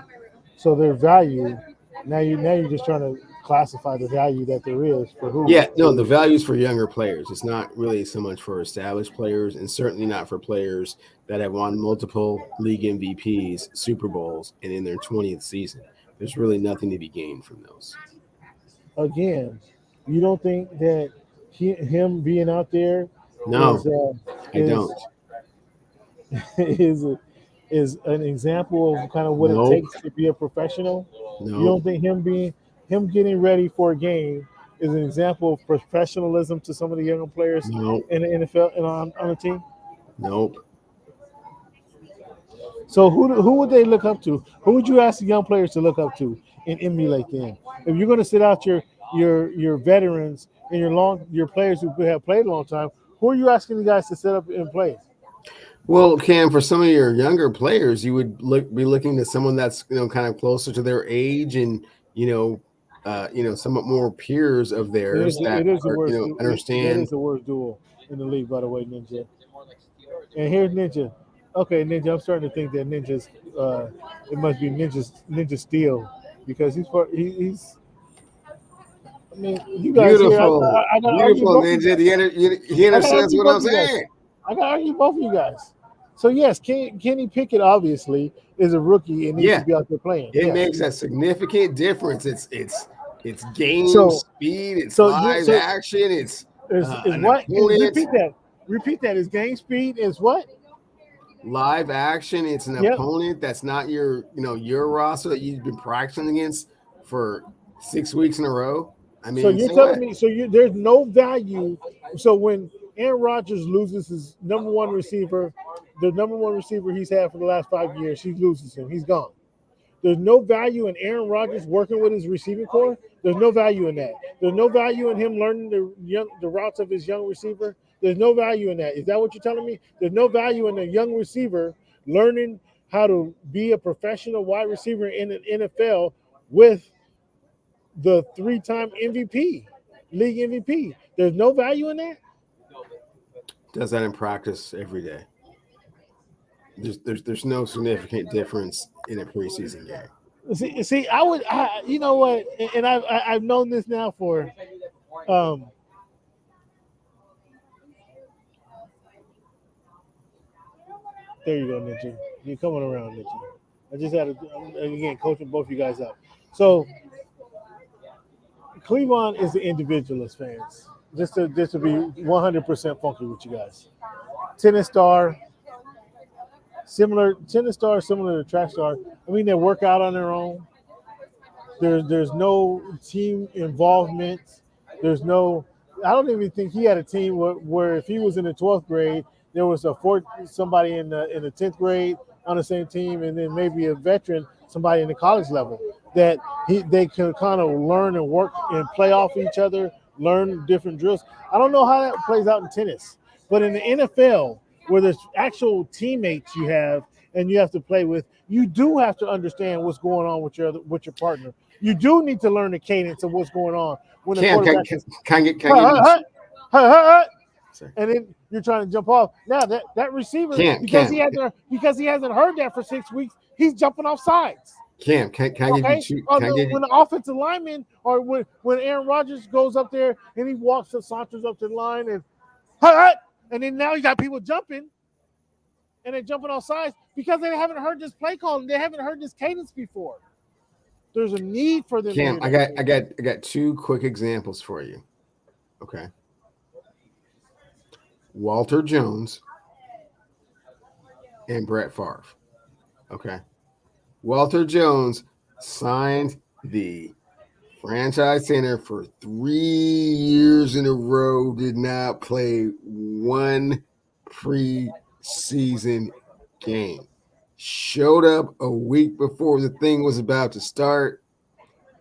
Speaker 1: so their value. Now you're just trying to classify the value that there is for who.
Speaker 2: Yeah, no, the value is for younger players. It's not really so much for established players, and certainly not for players that have won multiple league MVPs, Super Bowls, and in their 20th season. There's really nothing to be gained from those.
Speaker 1: Again, you don't think that him being out there
Speaker 2: No, I don't.
Speaker 1: is an example of kind of what
Speaker 2: Nope.
Speaker 1: it takes to be a professional?
Speaker 2: No.
Speaker 1: You don't think him getting ready for a game is an example of professionalism to some of the younger players in the NFL and on the team?
Speaker 2: Nope.
Speaker 1: So who would they look up to? Who would you ask the young players to look up to and emulate them? If you're going to sit out your veterans and your players who have played a long time, who are you asking the guys to sit up and play?
Speaker 2: Well, Cam, for some of your younger players, you would be looking to someone that's kind of closer to their age and somewhat more peers of theirs that understand.
Speaker 1: That is the worst duel in the league, by the way, Ninja. And here's Ninja. Okay, Ninja, I'm starting to think that Ninja's it must be Ninja Steel because he's. I mean, you guys
Speaker 2: beautiful,
Speaker 1: here, I
Speaker 2: beautiful Ninja. He understands what I'm saying.
Speaker 1: I got to argue both of you guys. So yes, Kenny Pickett obviously is a rookie and needs to be out there playing.
Speaker 2: It makes a significant difference. It's game speed. It's live action. It's
Speaker 1: what? Repeat that. Is game speed is what?
Speaker 2: Live action. It's an opponent that's not your roster that you've been practicing against for 6 weeks in a row. I mean,
Speaker 1: so you're telling me there's no value. So when Aaron Rodgers loses his number one receiver, the number one receiver he's had for the last 5 years, he loses him. He's gone. There's no value in Aaron Rodgers working with his receiving core. There's no value in that. There's no value in him learning the routes of his young receiver. There's no value in that. Is that what you're telling me? There's no value in a young receiver learning how to be a professional wide receiver in an NFL with the 3-time MVP, league MVP. There's no value in that?
Speaker 2: Does that in practice every day. There's no significant difference in a preseason game.
Speaker 1: See, you know what, and I've known this now for, there you go, Ninja. You're coming around, Ninja. I just had again coaching both you guys up. So Cleveland is the individualist fans. Just to be 100% funky with you guys. Tennis star, similar to track star. I mean, they work out on their own. There's no team involvement. There's no. I don't even think he had a team where if he was in the 12th grade, there was somebody in the 10th grade on the same team, and then maybe a veteran, somebody in the college level that they can kind of learn and work and play off each other, learn different drills. I don't know how that plays out in tennis, but in the NFL, where there's actual teammates you have and you have to play with, you do have to understand what's going on with your partner. You do need to learn the cadence of what's going on when the quarterback is. And then you're trying to jump off. Now that receiver, because he hasn't heard that for 6 weeks, he's jumping off sides.
Speaker 2: Cam, can I give you two?
Speaker 1: When the offensive lineman, or when Aaron Rodgers goes up there and he saunters up to the line and then now you got people jumping, and they're jumping off sides because they haven't heard this play call. They haven't heard this cadence before. There's a need for them.
Speaker 2: Cam, I got two quick examples for you. Okay. Walter Jones and Brett Favre. Okay. Walter Jones signed the franchise center for 3 years in a row, did not play one preseason game. Showed up a week before the thing was about to start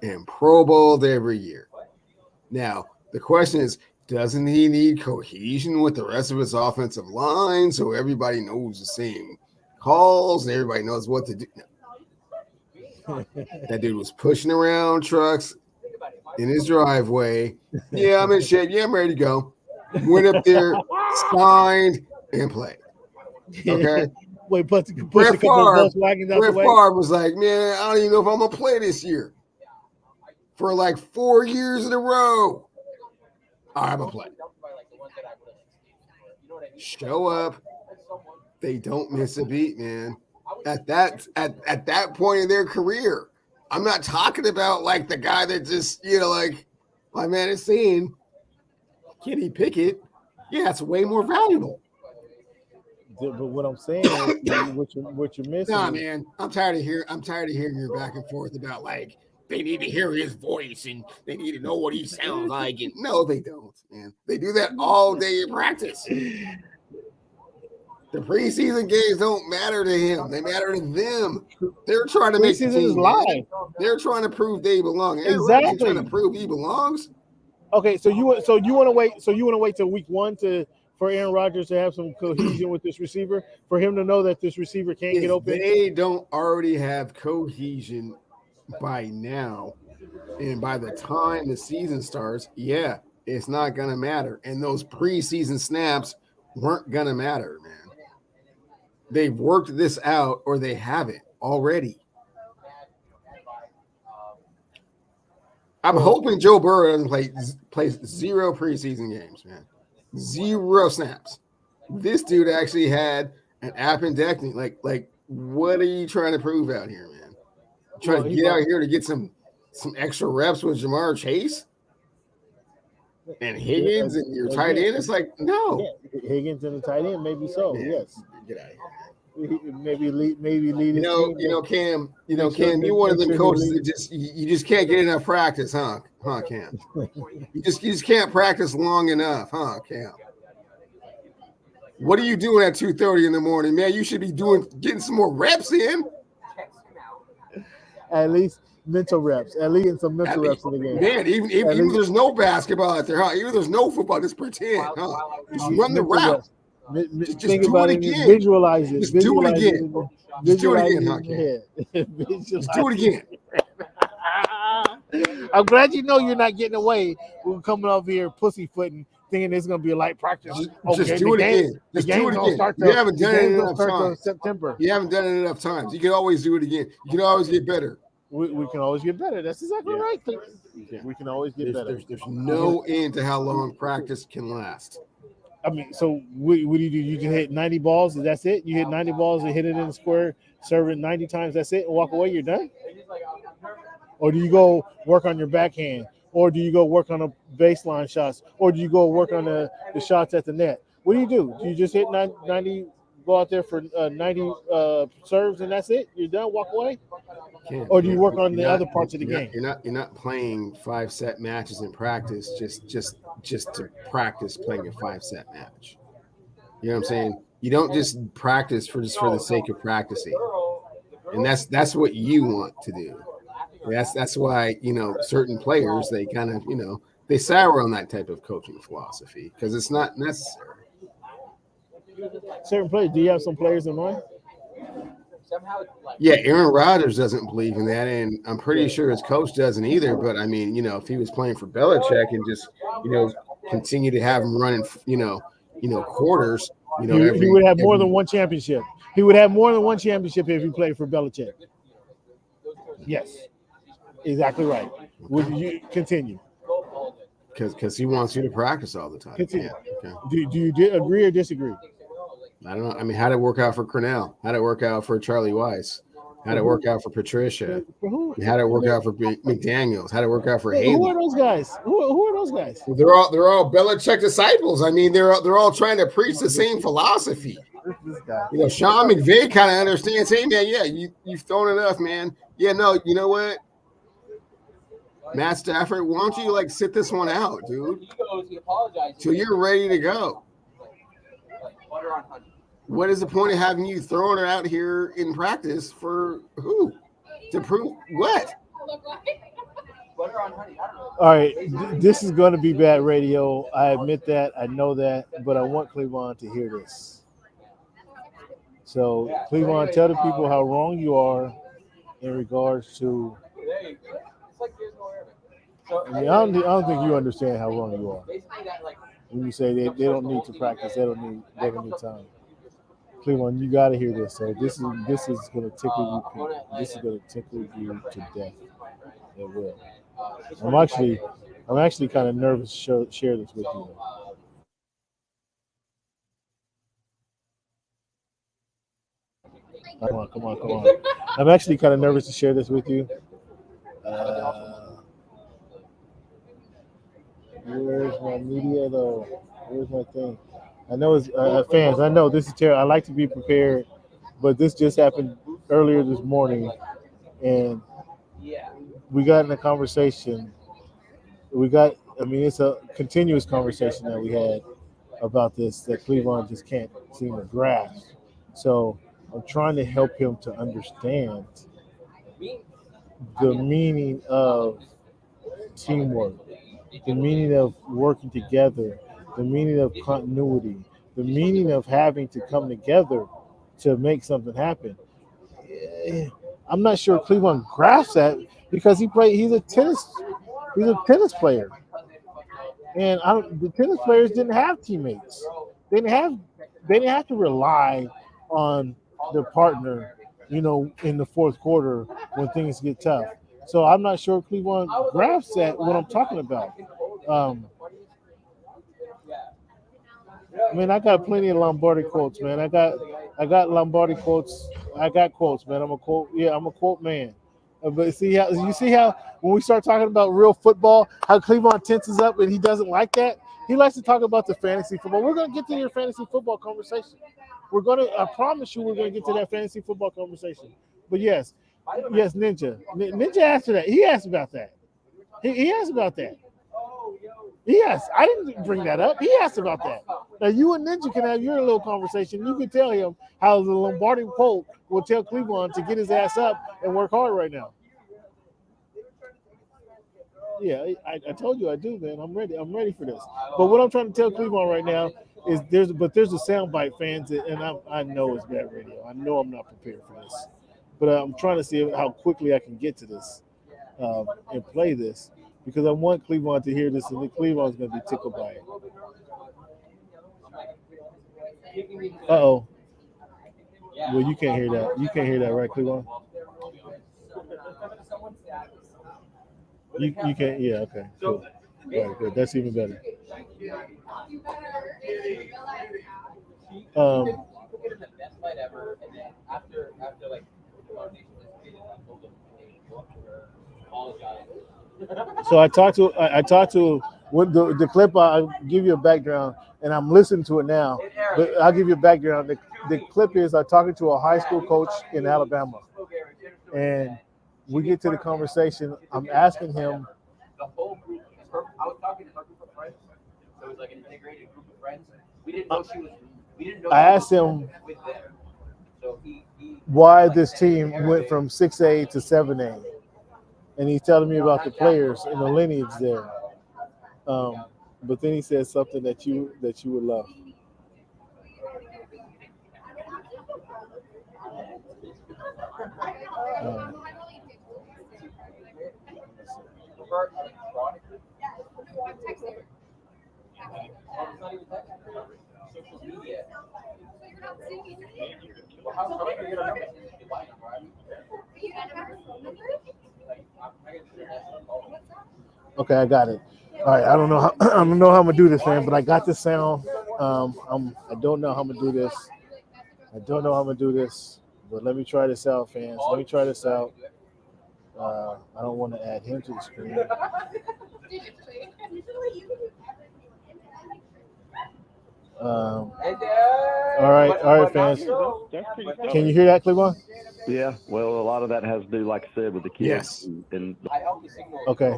Speaker 2: and Pro Bowled every year. Now, the question is, doesn't he need cohesion with the rest of his offensive line so everybody knows the same calls and everybody knows what to do? No. That dude was pushing around trucks in his driveway. Yeah, I'm in shape. Yeah, I'm ready to go. Went up there, signed, and played. Okay.
Speaker 1: Wait, Brett Favre
Speaker 2: was like, man, I don't even know if I'm going to play this year. For like 4 years in a row. All right, I'm going to play. Show up. They don't miss a beat, man. At that point in their career. I'm not talking about like the guy that just, like my man is saying, Kenny Pickett. Yeah, it's way more valuable.
Speaker 1: But what I'm saying is what you're missing.
Speaker 2: Nah, man, I'm tired of hearing your back and forth about like they need to hear his voice and they need to know what he sounds like. And no, they don't, man. They do that all day in practice. The preseason games don't matter to him. They matter to them. They're trying to make the team live. They're trying to prove they belong. Exactly. They're trying to prove he belongs.
Speaker 1: Okay, so you want to wait. So you want to wait till week 1 for Aaron Rodgers to have some cohesion with this receiver, for him to know that this receiver can't get open.
Speaker 2: They don't already have cohesion by now, and by the time the season starts, yeah, it's not gonna matter. And those preseason snaps weren't gonna matter, man. They've worked this out, or they haven't already. I'm hoping Joe Burrow doesn't plays 0 preseason games, man. 0 snaps. This dude actually had an appendectomy. Like, what are you trying to prove out here, man? Trying to get out here to get some extra reps with Jamar Chase and Higgins and your tight end? It's like, no.
Speaker 1: Yeah, Higgins and the tight end, maybe so. Man, yes.
Speaker 2: Get out of here.
Speaker 1: Maybe lead.
Speaker 2: Cam. Cam, you're one of them coaches that you just can't get enough practice, huh, Cam? You just can't practice long enough, huh, Cam? What are you doing at 2:30 in the morning, man? You should be getting some more reps in.
Speaker 1: At least mental reps. At least some mental reps in the game.
Speaker 2: Man, even there's no basketball out there, huh? Even there's no football, just pretend, huh? Just run the route.
Speaker 1: Just think about it again. Visualize it.
Speaker 2: Just do it again. Just do it again, huh, Cam? Just do it again.
Speaker 1: I'm glad you know you're not getting away with coming over here pussyfooting, thinking it's gonna be a light practice.
Speaker 2: Just do it again.
Speaker 1: The
Speaker 2: Just do
Speaker 1: game's
Speaker 2: it
Speaker 1: gonna
Speaker 2: again.
Speaker 1: start.
Speaker 2: You haven't
Speaker 1: The
Speaker 2: done it
Speaker 1: game's gonna
Speaker 2: enough
Speaker 1: start till
Speaker 2: times.
Speaker 1: September.
Speaker 2: You haven't done it enough times. You can always do it again. You can always get better.
Speaker 1: We can always get better. That's exactly
Speaker 2: Yeah.
Speaker 1: right.
Speaker 2: Yeah.
Speaker 1: We can always get better.
Speaker 2: There's no end to how long practice can last.
Speaker 1: I mean, so what do you do? You can hit 90 balls, and that's it? You hit 90 balls and hit it in the square, serve it 90 times, that's it, and walk away, you're done? Or do you go work on your backhand? Or do you go work on the baseline shots? Or do you go work on the shots at the net? What do? Do you just hit 90, go out there for 90 serves, and that's it? You're done, walk away? Or do you work on the other parts of the game?
Speaker 2: You're not playing 5-set matches in practice just to practice playing a 5-set match. You know what I'm saying? You don't just practice for the sake of practicing, and that's what you want to do. That's why certain players, they kind of they sour on that type of coaching philosophy because it's not necessary.
Speaker 1: Certain players. Do you have some players in mind?
Speaker 2: Yeah, Aaron Rodgers doesn't believe in that, and I'm pretty sure his coach doesn't either. But I mean, if he was playing for Belichick and just continue to have him running, quarters,
Speaker 1: he would have more than one championship. He would have more than one championship if he played for Belichick. Yes, exactly right. Would you continue?
Speaker 2: Because he wants you to practice all the time.
Speaker 1: Continue.
Speaker 2: Yeah, okay.
Speaker 1: Do you agree or disagree?
Speaker 2: I don't know. I mean, how'd it work out for Cornell? How'd it work out for Charlie Weiss? How'd it work out for Patricia? How'd it work out for McDaniels? How'd it work out for Haley?
Speaker 1: Who are those guys? Who are those guys?
Speaker 2: Well, they're all Belichick disciples. I mean, they're all trying to preach the same philosophy.
Speaker 1: This guy.
Speaker 2: Sean McVay kind of understands. Hey, man, yeah, you've thrown enough, man. Yeah, no, you know what? Matt Stafford, why don't you sit this one out, dude? Till you're ready to go. What is the point of having you throwing it out here in practice for who? To prove what?
Speaker 1: All right, this is going to be bad radio. I admit that. I know that. But I want Cleavon to hear this. So, Cleavon, tell the people how wrong you are in regards to. I don't think you understand how wrong you are. When you say they don't need to practice, they don't need time. Cleveland, you got to hear this. So this is going to tickle you. This is going to tickle you to death. It will. I'm actually kind of nervous to share this with you. Come on. I'm actually kind of nervous to share this with you. Where's my media though? Where's my thing? I know it's fans. I know this is terrible. I like to be prepared, but this just happened earlier this morning, and we got in a conversation. It's a continuous conversation that we had about this that Cleveland just can't seem to grasp. So I'm trying to help him to understand the meaning of teamwork, the meaning of working together, the meaning of continuity, the meaning of having to come together to make something happen. I'm not sure Cleveland grasps that because he's a tennis player. And the tennis players didn't have teammates. They didn't have to rely on their partner, in the fourth quarter when things get tough. So I'm not sure Cleveland grasps that what I'm talking about. I got plenty of Lombardi quotes, man. I got Lombardi quotes. I got quotes, man. I'm a quote man. But see how when we start talking about real football, how Cleveland tenses up and he doesn't like that. He likes to talk about the fantasy football. We're going to get to your fantasy football conversation. I promise you, we're going to get to that fantasy football conversation. But yes, Ninja. Ninja asked for that. He asked about that. He asked about that. Yes, I didn't bring that up. He asked about that. Now, you and Ninja can have your little conversation. You can tell him how the Lombardi quote will tell Cleveland to get his ass up and work hard right now. Yeah, I told you I do, man. I'm ready. I'm ready for this. But what I'm trying to tell Cleveland right now is there's a soundbite, fans, and I know it's bad radio. I know I'm not prepared for this. But I'm trying to see how quickly I can get to this. and play this because I want Cleveland to hear this, and then Cleveland's going to be tickled by it. Uh-oh. Well, you can't hear that. You can't hear that, right, Cleveland? You can't. Yeah. Okay. Cool. All right. Good. That's even better. So I talked to with the clip. I'll give you a background, and I'm listening to it now. But I'll give you a background. The clip is I'm talking to a high school coach in Alabama, and we get to the conversation. I'm asking him.
Speaker 7: The whole group. I was talking to her group of friends, so it was like an integrated group of friends. We didn't know she was. We didn't know.
Speaker 1: I asked him
Speaker 7: so
Speaker 1: why this team went from 6A to 7A, and he's telling me about the players and the lineage there. But then he said something that you would love. Okay, I got it. All right, I don't know how I'm gonna do this, man, but I got this sound. I don't know how I'm gonna do this. But let me try this out, fans. Let me try this out. I don't want to add him to the screen. All right, fans. Can you hear that, Cleveland?
Speaker 8: Yeah, well, a lot of that has to do, like I said, with the kids.
Speaker 2: Yes.
Speaker 8: And
Speaker 1: okay.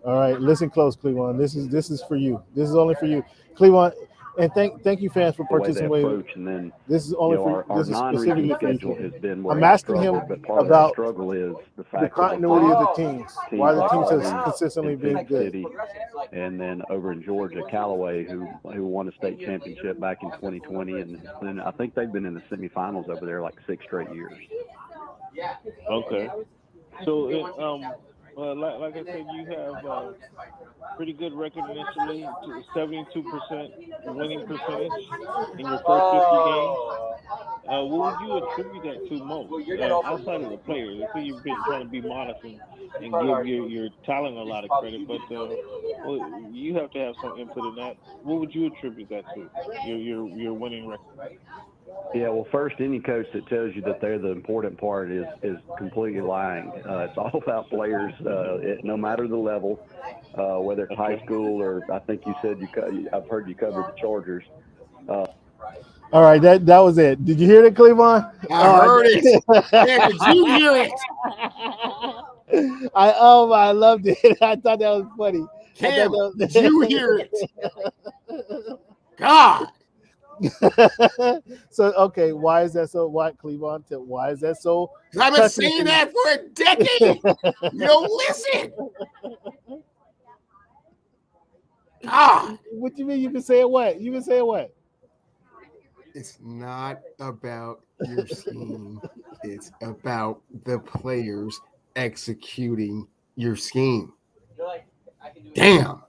Speaker 1: All right, listen close, Cleveland. This is for you. This is only for you, Cleveland. And thank you, fans, for participating.
Speaker 8: And then,
Speaker 1: this is only for
Speaker 8: our
Speaker 1: this is specifically for
Speaker 8: schedule has been where
Speaker 1: I'm asking him
Speaker 8: but part
Speaker 1: about
Speaker 8: of the struggle is the fact
Speaker 1: the continuity of the teams. Why the teams
Speaker 8: are
Speaker 1: have consistently
Speaker 8: in
Speaker 1: been
Speaker 8: Phoenix
Speaker 1: good.
Speaker 8: City, and then over in Georgia, Callaway, who won a state championship back in 2020, and then I think they've been in the semifinals over there like 6 straight years.
Speaker 9: Okay. So, like I said, you have pretty good record initially, 72% winning percentage in your first 50 games. What would you attribute that to most, outside of the players? I think you've been trying to be modest and give your talent a lot of credit, but you have to have some input in that. What would you attribute that to, your winning record?
Speaker 8: Yeah, well, first, any coach that tells you that they're the important part is completely lying. It's all about players, no matter the level, whether it's high school or I think you said I've heard you covered the Chargers.
Speaker 1: All right, that was it. Did you hear it, Cleveland?
Speaker 2: I heard it. Yeah, did you hear it?
Speaker 1: I loved it. I thought that was funny.
Speaker 2: Cam, did you hear it? God.
Speaker 1: So okay, why is that so? Why Cleveland? Why is that so?
Speaker 2: I've been saying that for a decade. You don't listen. God.
Speaker 1: What do you mean? You've been saying what? You've been saying what?
Speaker 2: It's not about your scheme. It's about the players executing your scheme. Damn.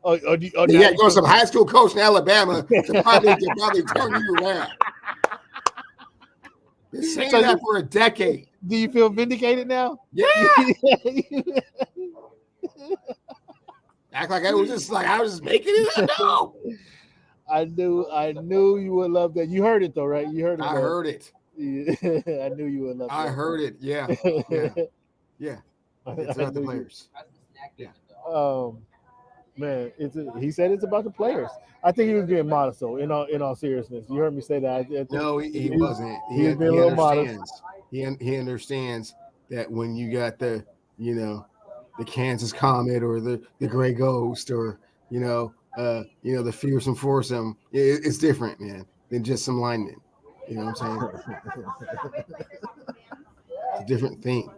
Speaker 2: You got to go to some high school coach in Alabama to probably turn you around. Been saying that for a decade.
Speaker 1: Do you feel vindicated now?
Speaker 2: Yeah. Act like I was just making it up. No.
Speaker 1: I knew you would love that. You heard it though, right? You heard it.
Speaker 2: I heard it.
Speaker 1: I knew you would love it.
Speaker 2: I heard it. Yeah. Yeah. It's about the players. Yeah.
Speaker 1: Man, he said it's about the players. I think he was being modest though. In all seriousness, you heard me say that.
Speaker 2: No, he wasn't.
Speaker 1: He was being a little modest.
Speaker 2: He understands that when you got the Kansas Comet or the Gray Ghost or the Fearsome Foursome, it's different, man, than just some linemen. You know what I'm saying? It's a different thing.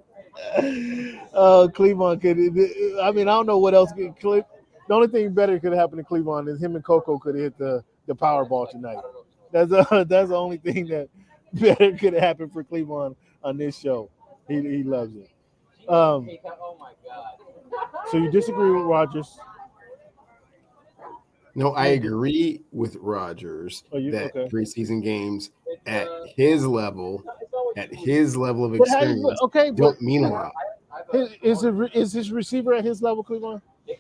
Speaker 1: Cleveland I don't know what else could. The only thing better could happen to Cleveland is him and Coco could have hit the Powerball tonight. That's the only thing that better could happen for Cleveland on this show. He loves it. Um, so you disagree with Rogers?
Speaker 2: No, I agree with Rodgers that
Speaker 1: okay?
Speaker 2: preseason games at his level of
Speaker 1: But how do you,
Speaker 2: experience
Speaker 1: okay, but
Speaker 2: don't mean a lot.
Speaker 1: is his receiver at his level, Cleveland?
Speaker 7: They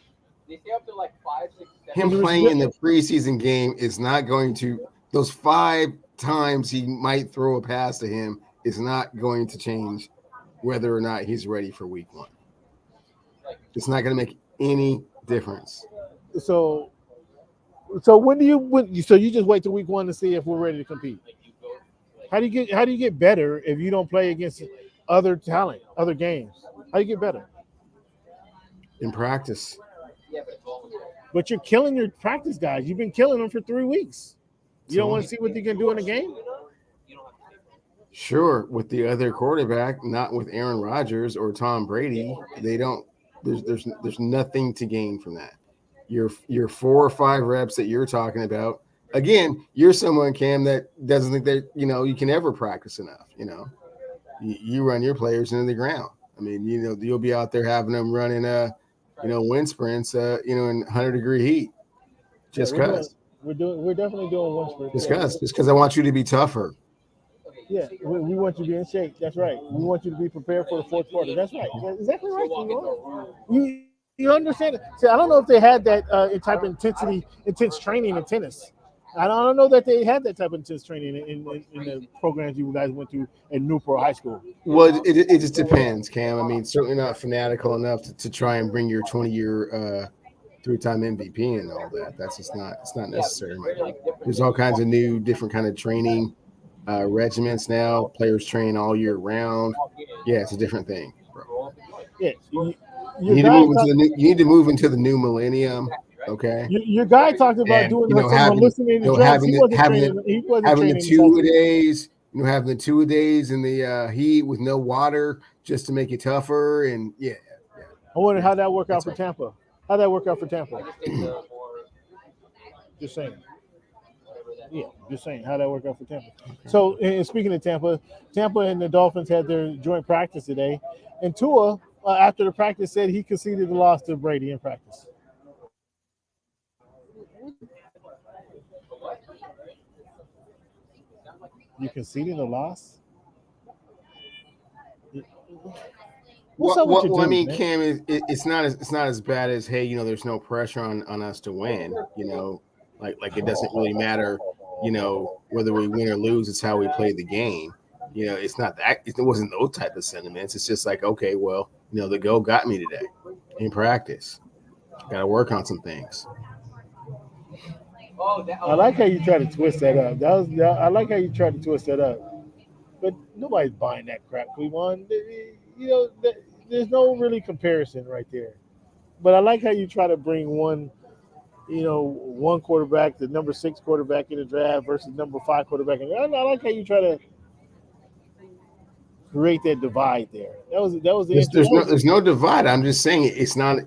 Speaker 7: stay up to like 5, 6, 7.
Speaker 2: Him playing in the preseason game is not going to those 5 times he might throw a pass to him is not going to change whether or not he's ready for week 1. It's not going to make any difference.
Speaker 1: So so you just wait till week 1 to see if we're ready to compete. How do you get better if you don't play against other talent, other games? How do you get better?
Speaker 2: In practice.
Speaker 1: But you're killing your practice guys. You've been killing them for 3 weeks. You don't want to see what you can do in a game?
Speaker 2: Sure, with the other quarterback, not with Aaron Rodgers or Tom Brady, they don't. There's nothing to gain from that. Your 4 or 5 reps that you're talking about. Again, you're someone, Cam, that doesn't think that you can ever practice enough. You run your players into the ground. I mean, you'll be out there having them running wind sprints, in 100-degree heat. Just because.
Speaker 1: We're definitely doing one sprint.
Speaker 2: Just because I want you to be tougher.
Speaker 1: Yeah, we want you to be in shape. That's right. We want you to be prepared for the fourth quarter. That's right. That's exactly right. You understand it. See, I don't know if they had that type of intense training in tennis. I don't know that they had that type of intense training in the programs you guys went to at Newport High School.
Speaker 2: Well, it just depends, Cam. I mean, certainly not fanatical enough to try and bring your 20-year 3-time MVP and all that. That's just not. It's not necessary. There's all kinds of new, different kind of training regiments now. Players train all year round. Yeah, it's a different thing, bro.
Speaker 1: Yeah,
Speaker 2: you need to move into the new millennium. Okay.
Speaker 1: Your guy talked about doing listening to
Speaker 2: having the
Speaker 1: 2-a-days.
Speaker 2: Having the 2-a-days in the heat with no water just to make it tougher. And yeah.
Speaker 1: I wonder how that worked out for Tampa. How'd that work out for Tampa? Just saying. Yeah, just saying. How'd that work out for Tampa? Okay. So, and speaking of Tampa and the Dolphins had their joint practice today. And Tua, after the practice, said he conceded the loss to Brady in practice. You conceding the loss?
Speaker 2: Well, I mean, Cam, it's not as bad as, hey, there's no pressure on us to win. Like it doesn't really matter, whether we win or lose. It's how we play the game. It's not that. It wasn't those type of sentiments. It's just like, okay, well, the goal got me today in practice. Got to work on some things.
Speaker 1: I like how you try to twist that up. I like how you tried to twist that up. But nobody's buying that crap, Cleveland. There's no really comparison right there. But I like how you try to bring one quarterback, the number 6 quarterback in the draft versus number 5 quarterback. I like how you try to create that divide there.
Speaker 2: There's no divide. I'm just saying it's not,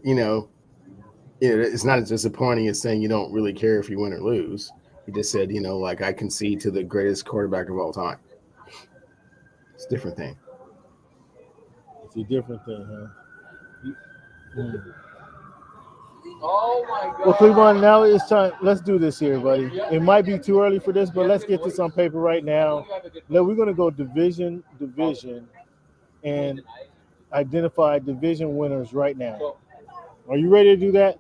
Speaker 2: it's not as disappointing as saying you don't really care if you win or lose. You just said, like I concede to the greatest quarterback of all time. It's a different thing.
Speaker 1: It's a different thing, huh?
Speaker 7: Oh my God.
Speaker 1: Well, Cleveland, now it's time. Let's do this here, buddy. It might be too early for this, but let's get this on paper right now. Now we're going to go division, and identify division winners right now. Are you ready to do that?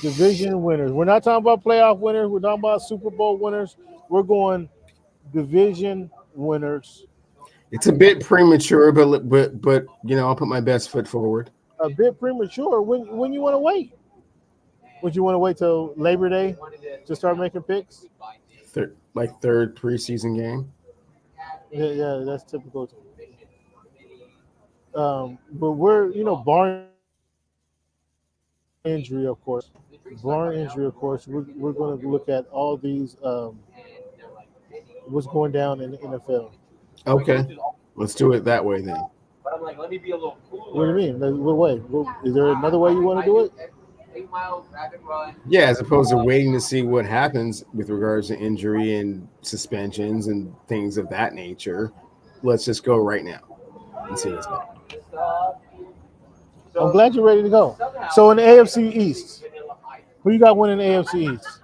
Speaker 1: Division winners. We're not talking about playoff winners. We're talking about Super Bowl winners. We're going division winners.
Speaker 2: It's a bit premature, but I'll put my best foot forward.
Speaker 1: A bit premature. When you want to wait? Would you want to wait till Labor Day to start making picks?
Speaker 2: Third preseason game.
Speaker 1: Yeah, that's typical. But we're barring injury, of course. We're going to look at all these. What's going down in the NFL?
Speaker 2: Okay, let's do it that way then.
Speaker 7: But I'm like, let me be a little cooler.
Speaker 1: What do you mean? What way? Is there another way you want to do it?
Speaker 7: 8 miles, rapid run.
Speaker 2: Yeah, as opposed to waiting to see what happens with regards to injury and suspensions and things of that nature. Let's just go right now and see what's going on.
Speaker 1: I'm glad you're ready to go. So in the AFC East, who you got winning the AFC East?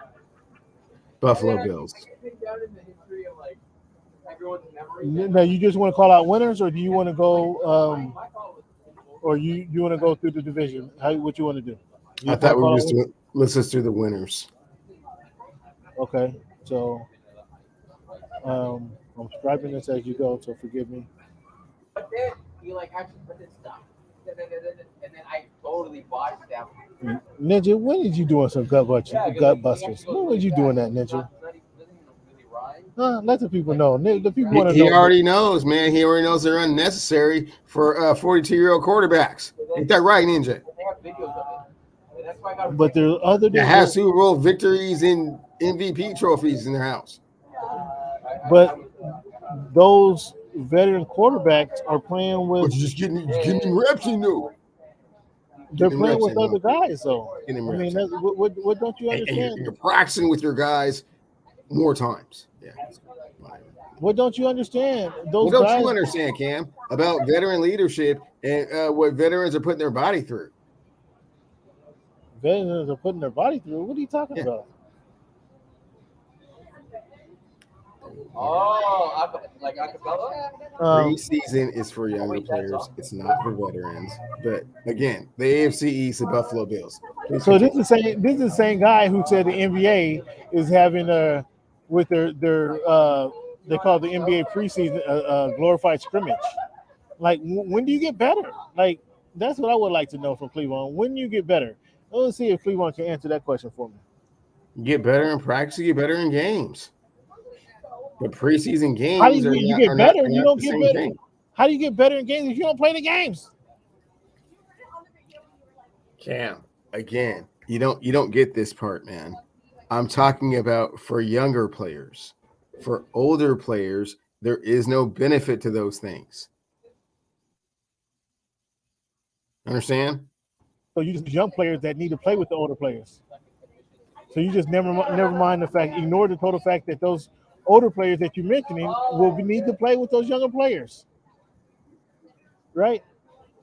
Speaker 2: Buffalo Bills.
Speaker 1: Now, you just want to call out winners, or do you want to go, or you want to go through the division? What you want to do?
Speaker 2: I thought we were just doing. Let's just do the winners.
Speaker 1: Okay, so I'm scribing this as you go, so forgive me.
Speaker 7: But then you like actually put this stuff, and then I totally botched that.
Speaker 1: Ninja, when did you doing some gut busters? When was you doing that, Ninja? Let the people know. The people want to know.
Speaker 2: He already knows, man. He already knows they're unnecessary for 42-year-old quarterbacks. Ain't that right, Ninja?
Speaker 1: But there are other
Speaker 2: that have Super Bowl victories and MVP trophies in their house.
Speaker 1: But those veteran quarterbacks are playing with.
Speaker 2: But you're just getting reps, you know.
Speaker 1: They're playing with other guys, though. I mean, what don't you understand?
Speaker 2: And you're practicing with your guys more times. Yeah.
Speaker 1: What don't you understand?
Speaker 2: What don't you understand, Cam, about veteran leadership and what veterans are putting their body through?
Speaker 1: Veterans are putting their body through? What are you talking about?
Speaker 7: Oh, like acapella?
Speaker 2: Preseason is for younger players. It's not for veterans. But again, the AFC East, the Buffalo Bills.
Speaker 1: So this is the same guy who said the NBA is having with their they call it the NBA preseason glorified scrimmage. Like, when do you get better? Like, that's what I would like to know from Cleveland. When do you get better? Let's see if Cleveland can answer that question for me.
Speaker 2: You get better in practice. You get better in games. But preseason games
Speaker 1: How do you get better? You don't get better.
Speaker 2: Thing.
Speaker 1: How do you get better in games if you don't play the games?
Speaker 2: Cam, again, you don't get this part, man. I'm talking about for younger players. For older players, there is no benefit to those things. Understand?
Speaker 1: So you just young players that need to play with the older players. So you just never mind the fact, ignore the total fact that those older players that you're mentioning will need to play with those younger players, right?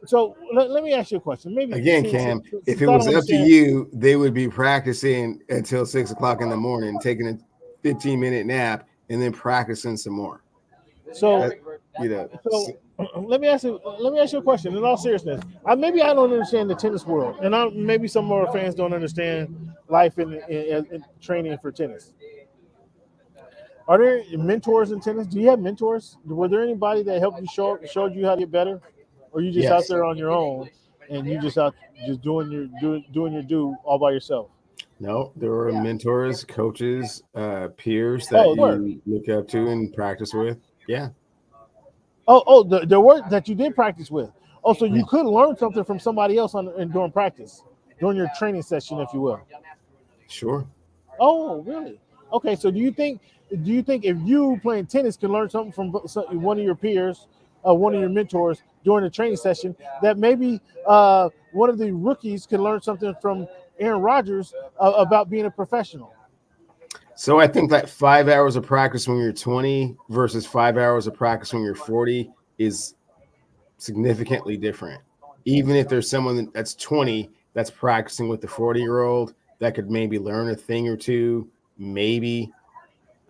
Speaker 1: So let me ask you a question. Maybe
Speaker 2: again, Cam, if it was up to you, they would be practicing until 6 o'clock in the morning, taking a 15-minute nap, and then practicing some more.
Speaker 1: So let me ask you a question. In all seriousness, maybe I don't understand the tennis world, and maybe some of our fans don't understand life in training for tennis. Are there mentors in tennis? Do you have mentors? Were there anybody that helped you showed you how to get better, or you just out there on your own and you just doing your do all by yourself?
Speaker 2: No, there were mentors, coaches, peers that you look up to and practice with. Yeah.
Speaker 1: There were that you did practice with. Oh, so you could learn something from somebody else during practice, during your training session, if you will.
Speaker 2: Sure.
Speaker 1: Oh, really? Okay. So do you think if you playing tennis can learn something from one of your peers, one of your mentors during the training session, that maybe one of the rookies can learn something from Aaron Rodgers about being a professional?
Speaker 2: So I think that 5 hours of practice when you're 20 versus 5 hours of practice when you're 40 is significantly different. Even if there's someone that's 20 that's practicing with the 40-year-old that could maybe learn a thing or two, maybe.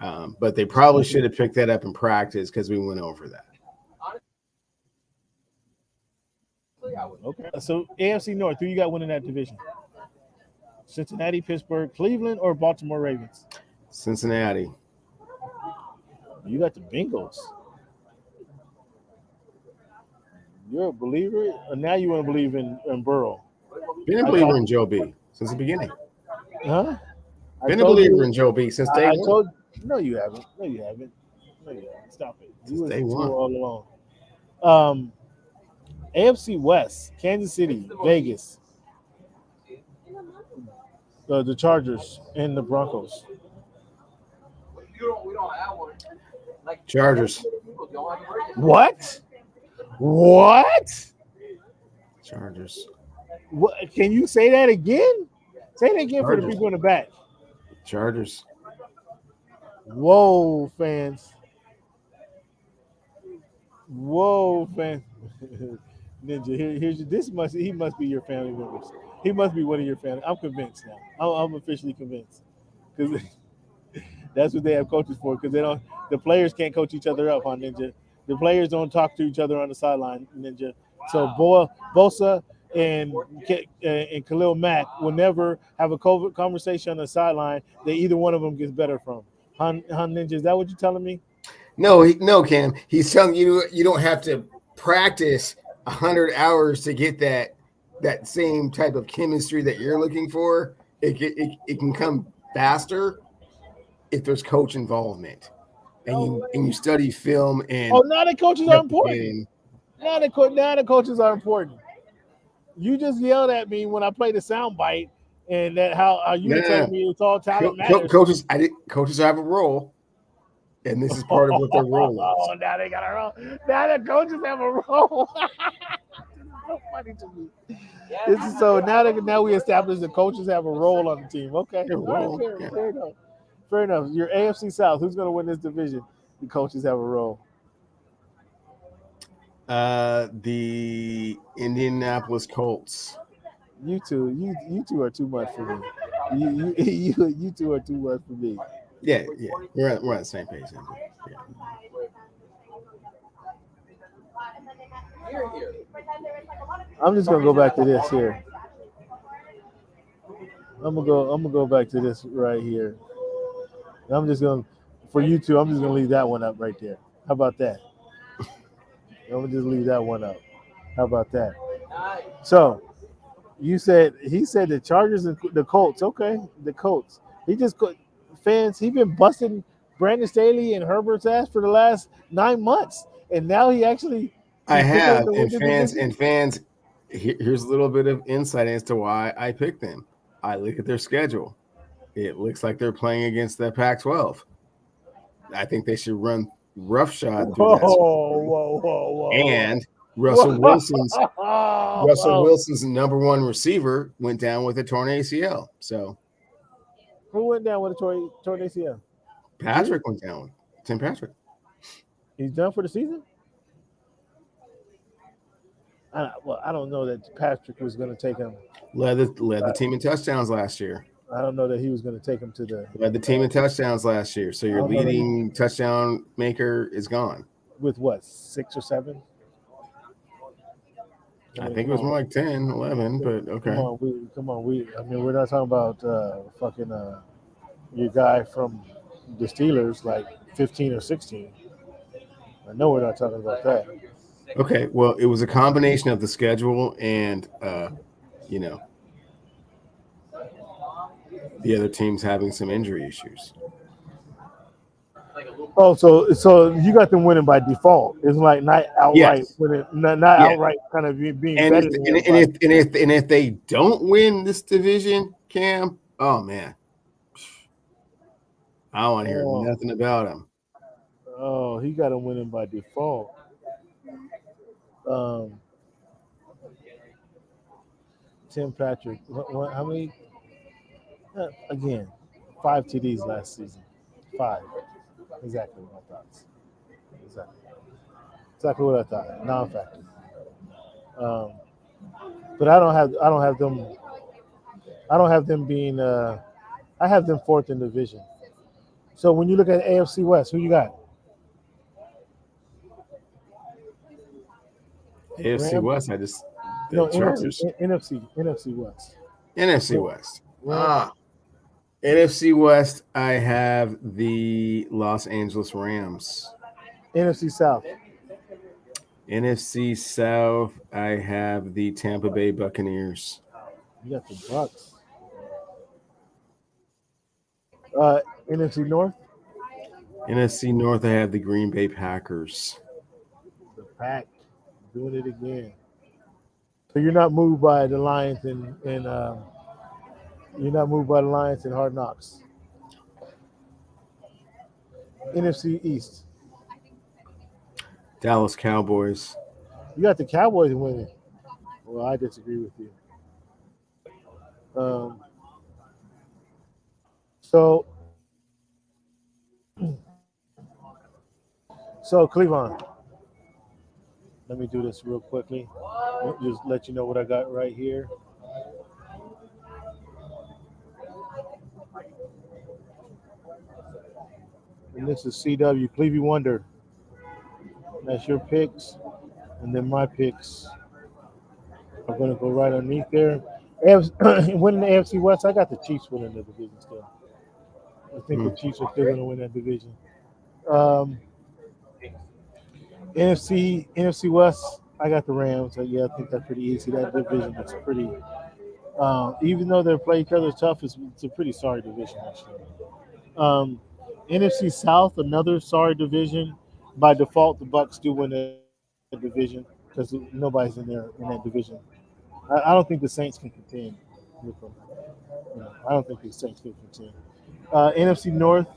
Speaker 2: But they probably should have picked that up in practice because we went over that.
Speaker 1: Okay. So AFC North, who you got winning that division? Cincinnati, Pittsburgh, Cleveland, or Baltimore Ravens?
Speaker 2: Cincinnati.
Speaker 1: You got the Bengals. You're a believer, and now you want to believe in Burrow.
Speaker 2: Been a believer in Joe B since the beginning.
Speaker 1: Huh?
Speaker 2: Been a believer in Joe B since day one.
Speaker 1: No, you haven't. No, you haven't. Stop it. You was
Speaker 2: day
Speaker 1: one all
Speaker 2: along.
Speaker 1: AFC West, Kansas City, Vegas, the Chargers, and the Broncos.
Speaker 2: Chargers.
Speaker 1: What?
Speaker 2: Chargers.
Speaker 1: What? Can you say that again? Say that again for the people in the back.
Speaker 2: Chargers.
Speaker 1: Whoa, fans. Ninja, he must be your family members. He must be one of your family. I'm convinced now. I'm officially convinced because that's what they have coaches for. Because the players can't coach each other up on Ninja. The players don't talk to each other on the sideline, Ninja. So Bosa and Khalil Mack will never have a conversation on the sideline that either one of them gets better from. Ninja, is that what you're telling me?
Speaker 2: No, Cam. He's telling you don't have to practice 100 hours to get that same type of chemistry that you're looking for. It can come faster if there's coach involvement and you study film and
Speaker 1: now the coaches are important. Now the coaches are important. You just yelled at me when I played the sound bite, and that how you were telling me it's all talent matters.
Speaker 2: Coaches have a role, and this is part of what their role is.
Speaker 1: Oh, now they got a role. Now the coaches have a role. So funny to me. Now we established the coaches have a role on the team. Okay, fair enough. Fair enough. Your AFC South. Who's going to win this division? The coaches have a role.
Speaker 2: The Indianapolis Colts.
Speaker 1: You two are too much for me. You two are too much for me.
Speaker 2: Yeah. We're on the same page. Yeah.
Speaker 1: I'm just gonna go back to this here. I'm gonna go back to this right here. I'm just gonna leave that one up right there. How about that? I'm gonna just leave that one up. How about that? So he said the Chargers and the Colts. Okay, the Colts. He been busting Brandon Staley and Herbert's ass for the last 9 months, and now he actually.
Speaker 2: I have, and fans. Here's a little bit of insight as to why I picked them. I look at their schedule. It looks like they're playing against the Pac-12. I think they should run roughshod through that.
Speaker 1: Whoa.
Speaker 2: And Russell Wilson's number one receiver went down with a torn ACL. So
Speaker 1: who went down with a torn ACL?
Speaker 2: Patrick went down. Tim Patrick.
Speaker 1: He's done for the season? I don't know that Patrick was going to take him.
Speaker 2: Led the team in touchdowns last year.
Speaker 1: I don't know that he was going to take him to the.
Speaker 2: Led the team in touchdowns last year. So your leading touchdown maker is gone.
Speaker 1: With what, 6 or 7?
Speaker 2: I think it was more like 10, 11, but okay.
Speaker 1: Come on. We're not talking about your guy from the Steelers, like 15 or 16. I know we're not talking about that.
Speaker 2: Okay, well, it was a combination of the schedule and, the other teams having some injury issues.
Speaker 1: Oh, so you got them winning by default. It's like not outright winning, not outright kind of being better.
Speaker 2: And if they don't win this division, Cam, oh man, I don't want to hear nothing about them.
Speaker 1: Oh, he got them winning by default. Tim Patrick, how many? Again, 5 TDs last season. 5. Exactly what I thought. Exactly what I thought. Non-factor. But I don't have them. I don't have them being. I have them 4th in the division. So when you look at AFC West, who you got?
Speaker 2: AFC West,
Speaker 1: Chargers. NFC West.
Speaker 2: NFC West. NFC West, I have the Los Angeles Rams.
Speaker 1: NFC South.
Speaker 2: NFC South, I have the Tampa Bay Buccaneers.
Speaker 1: You got the Bucs. NFC North.
Speaker 2: NFC North, I have the Green Bay Packers.
Speaker 1: The Pack doing it again. So you're not moved by the Lions and you're not moved by the Lions and Hard Knocks. NFC East.
Speaker 2: Dallas Cowboys.
Speaker 1: You got the Cowboys winning. Well, I disagree with you. So Cleveland. Let me do this real quickly. Just let you know what I got right here. And this is CW Clevie Wonder. That's your picks, and then my picks are going to go right underneath there. Winning the AFC West, I got the Chiefs winning the division still. I think the Chiefs are still going to win that division. NFC West, I got the Rams. Yeah, I think that's pretty easy. That division is pretty. Even though they play each other tough, it's a pretty sorry division actually. NFC South, another sorry division. By default, the Bucks do win that division because nobody's in that division. I don't think the Saints can contend with them. I don't think the Saints can contend. NFC North,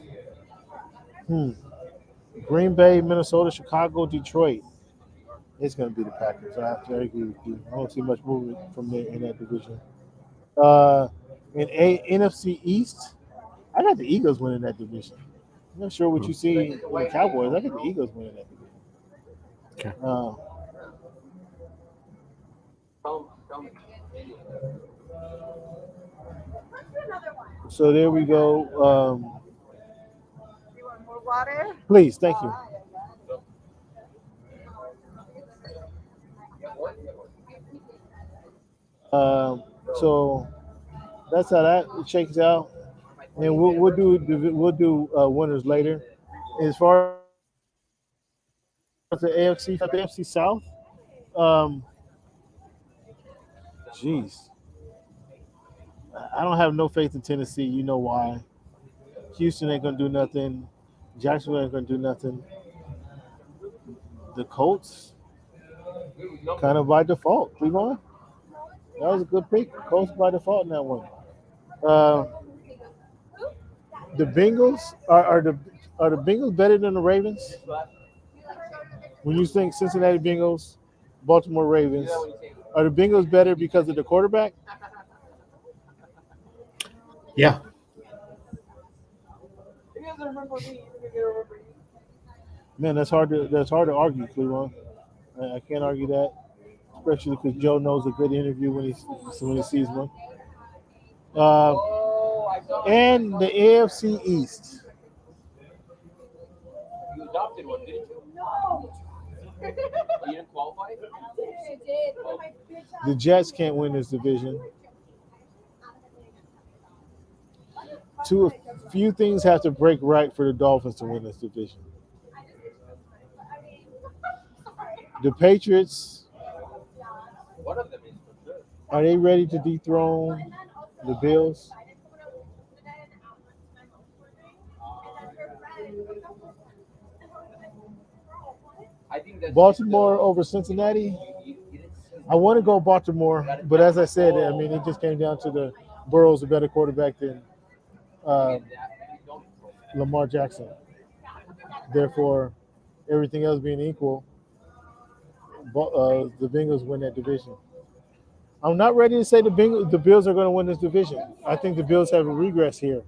Speaker 1: Green Bay, Minnesota, Chicago, Detroit. It's going to be the Packers. I have to agree with you. I don't see much movement from there in that division. NFC East, I got the Eagles winning that division. I'm not sure what you see in the Cowboys. I got the Eagles winning that division.
Speaker 2: Okay.
Speaker 1: So there we go.
Speaker 10: You want more water?
Speaker 1: Please, thank you. So that's how that shakes out, and we'll do winners later. As far as the AFC South, jeez, I don't have no faith in Tennessee. You know why? Houston ain't gonna do nothing. Jacksonville ain't gonna do nothing. The Colts, kind of by default. Cleveland, that was a good pick. Colts by default in that one. The Bengals are the Bengals better than the Ravens? When you think Cincinnati Bengals, Baltimore Ravens, are the Bengals better because of the quarterback?
Speaker 2: Yeah.
Speaker 1: Man, that's hard to argue, Cleveland. I can't argue that, especially because Joe knows a good interview when he sees one. And the AFC East.
Speaker 7: You adopted one, didn't you? No. You didn't qualify?
Speaker 10: I did.
Speaker 1: The Jets can't win this division. A few things have to break right for the Dolphins to win this division. The Patriots,
Speaker 7: One of them is for sure.
Speaker 1: are they ready to dethrone the Bills?
Speaker 7: I think that's
Speaker 1: Baltimore over Cincinnati? I want to go Baltimore, but as I said, I mean, it just came down to the Burrow's a better quarterback than Lamar Jackson. Therefore, everything else being equal, the Bengals win that division. I'm not ready to say the Bills are going to win this division. I think the Bills have a regress here.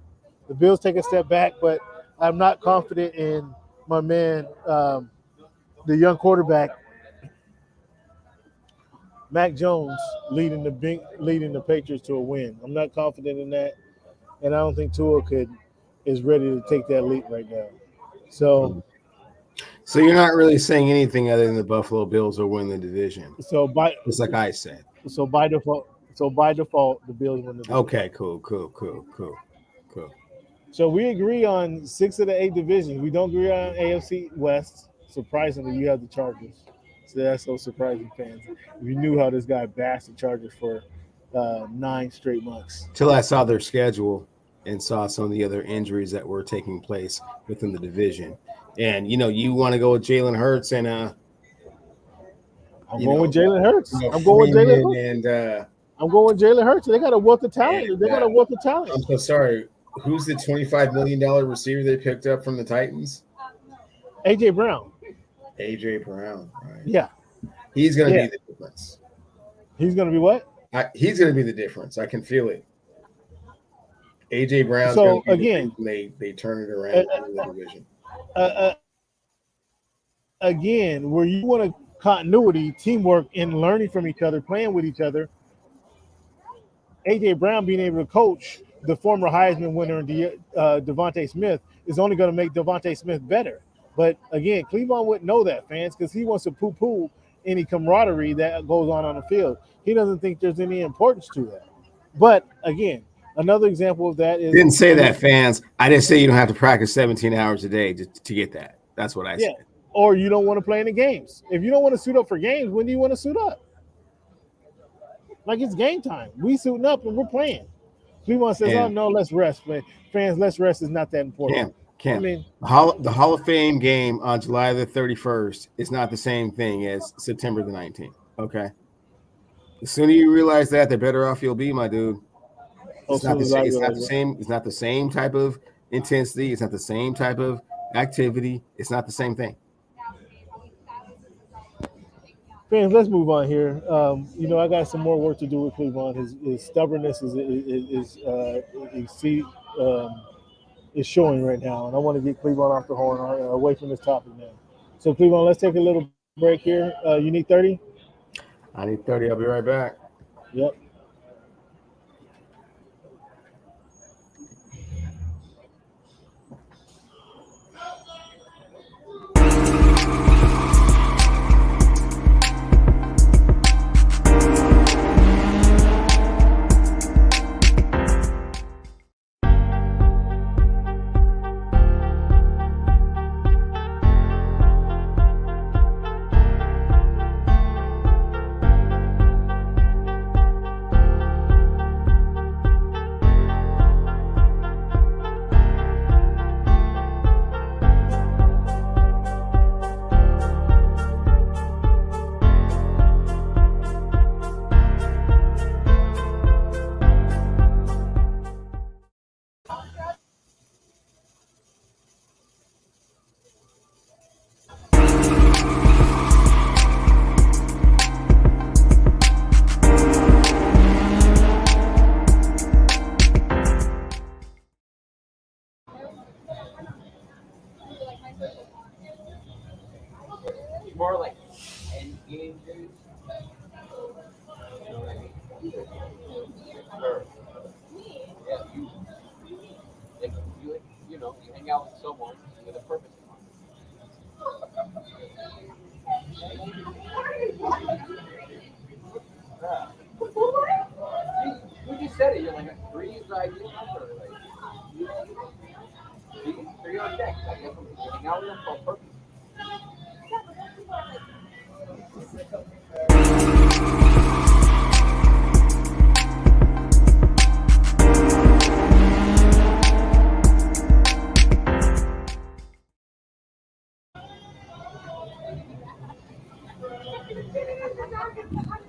Speaker 1: The Bills take a step back, but I'm not confident in my man, the young quarterback, Mac Jones, leading the Patriots to a win. I'm not confident in that, and I don't think Tua is ready to take that leap right now. So
Speaker 2: you're not really saying anything other than the Buffalo Bills will win the division.
Speaker 1: Just
Speaker 2: like I said.
Speaker 1: So by default, the Bills win the division.
Speaker 2: Okay, cool.
Speaker 1: So we agree on 6 of the 8 divisions. We don't agree on AFC West. Surprisingly, you have the Chargers. So that's so surprising, fans. We knew how this guy bashed the Chargers for 9 straight months.
Speaker 2: Till I saw their schedule and saw some of the other injuries that were taking place within the division. And, you want to go with Jalen Hurts and
Speaker 1: I'm going with Jalen Hurts. I'm going with Jalen Hurts. I'm going with Jalen Hurts. They got a wealth of talent. They got a wealth of talent.
Speaker 2: I'm so sorry. Who's the $25 million receiver they picked up from the Titans?
Speaker 1: A.J. Brown.
Speaker 2: A.J. Brown. Right.
Speaker 1: Yeah.
Speaker 2: He's going to be the difference.
Speaker 1: He's going to be what?
Speaker 2: He's going to be the difference. I can feel it. A.J. Brown's
Speaker 1: so,
Speaker 2: going to be
Speaker 1: again,
Speaker 2: they turn it around in the division.
Speaker 1: Again, where you want to continuity, teamwork, and learning from each other, playing with each other. A.J. Brown being able to coach the former Heisman winner, Devontae Smith, is only going to make Devontae Smith better. But again, Cleveland wouldn't know that, fans, because he wants to poo-poo any camaraderie that goes on the field. He doesn't think there's any importance to that. But again, another example of that is
Speaker 2: Didn't say that, fans. I didn't say you don't have to practice 17 hours a day to get that. That's what I said.
Speaker 1: Or you don't want to play in the games. If you don't want to suit up for games, when do you want to suit up? Like, it's game time. We suiting up and we're playing. Cleveland says, "Oh no, let's rest." But fans, let's rest is not that important.
Speaker 2: I mean, the Hall of Fame game on July the 31st is not the same thing as September the 19th. Okay. The sooner you realize that, the better off you'll be, my dude. It's not the same. It's not the same type of intensity. It's not the same type of activity. It's not the same thing.
Speaker 1: Fans, let's move on here. I got some more work to do with Cleveland. His stubbornness is showing right now, and I want to get Cleveland off the horn, away from this topic now. So, Cleveland, let's take a little break here. You need 30?
Speaker 2: I need 30. I'll be right back.
Speaker 1: Yep.
Speaker 7: More like end game dudes. Sure. Yeah, you hang out with someone with a purpose in mind. You just said it. You're like, three is the ideal number. Three on deck. I guess I'm hanging out with them for a purpose.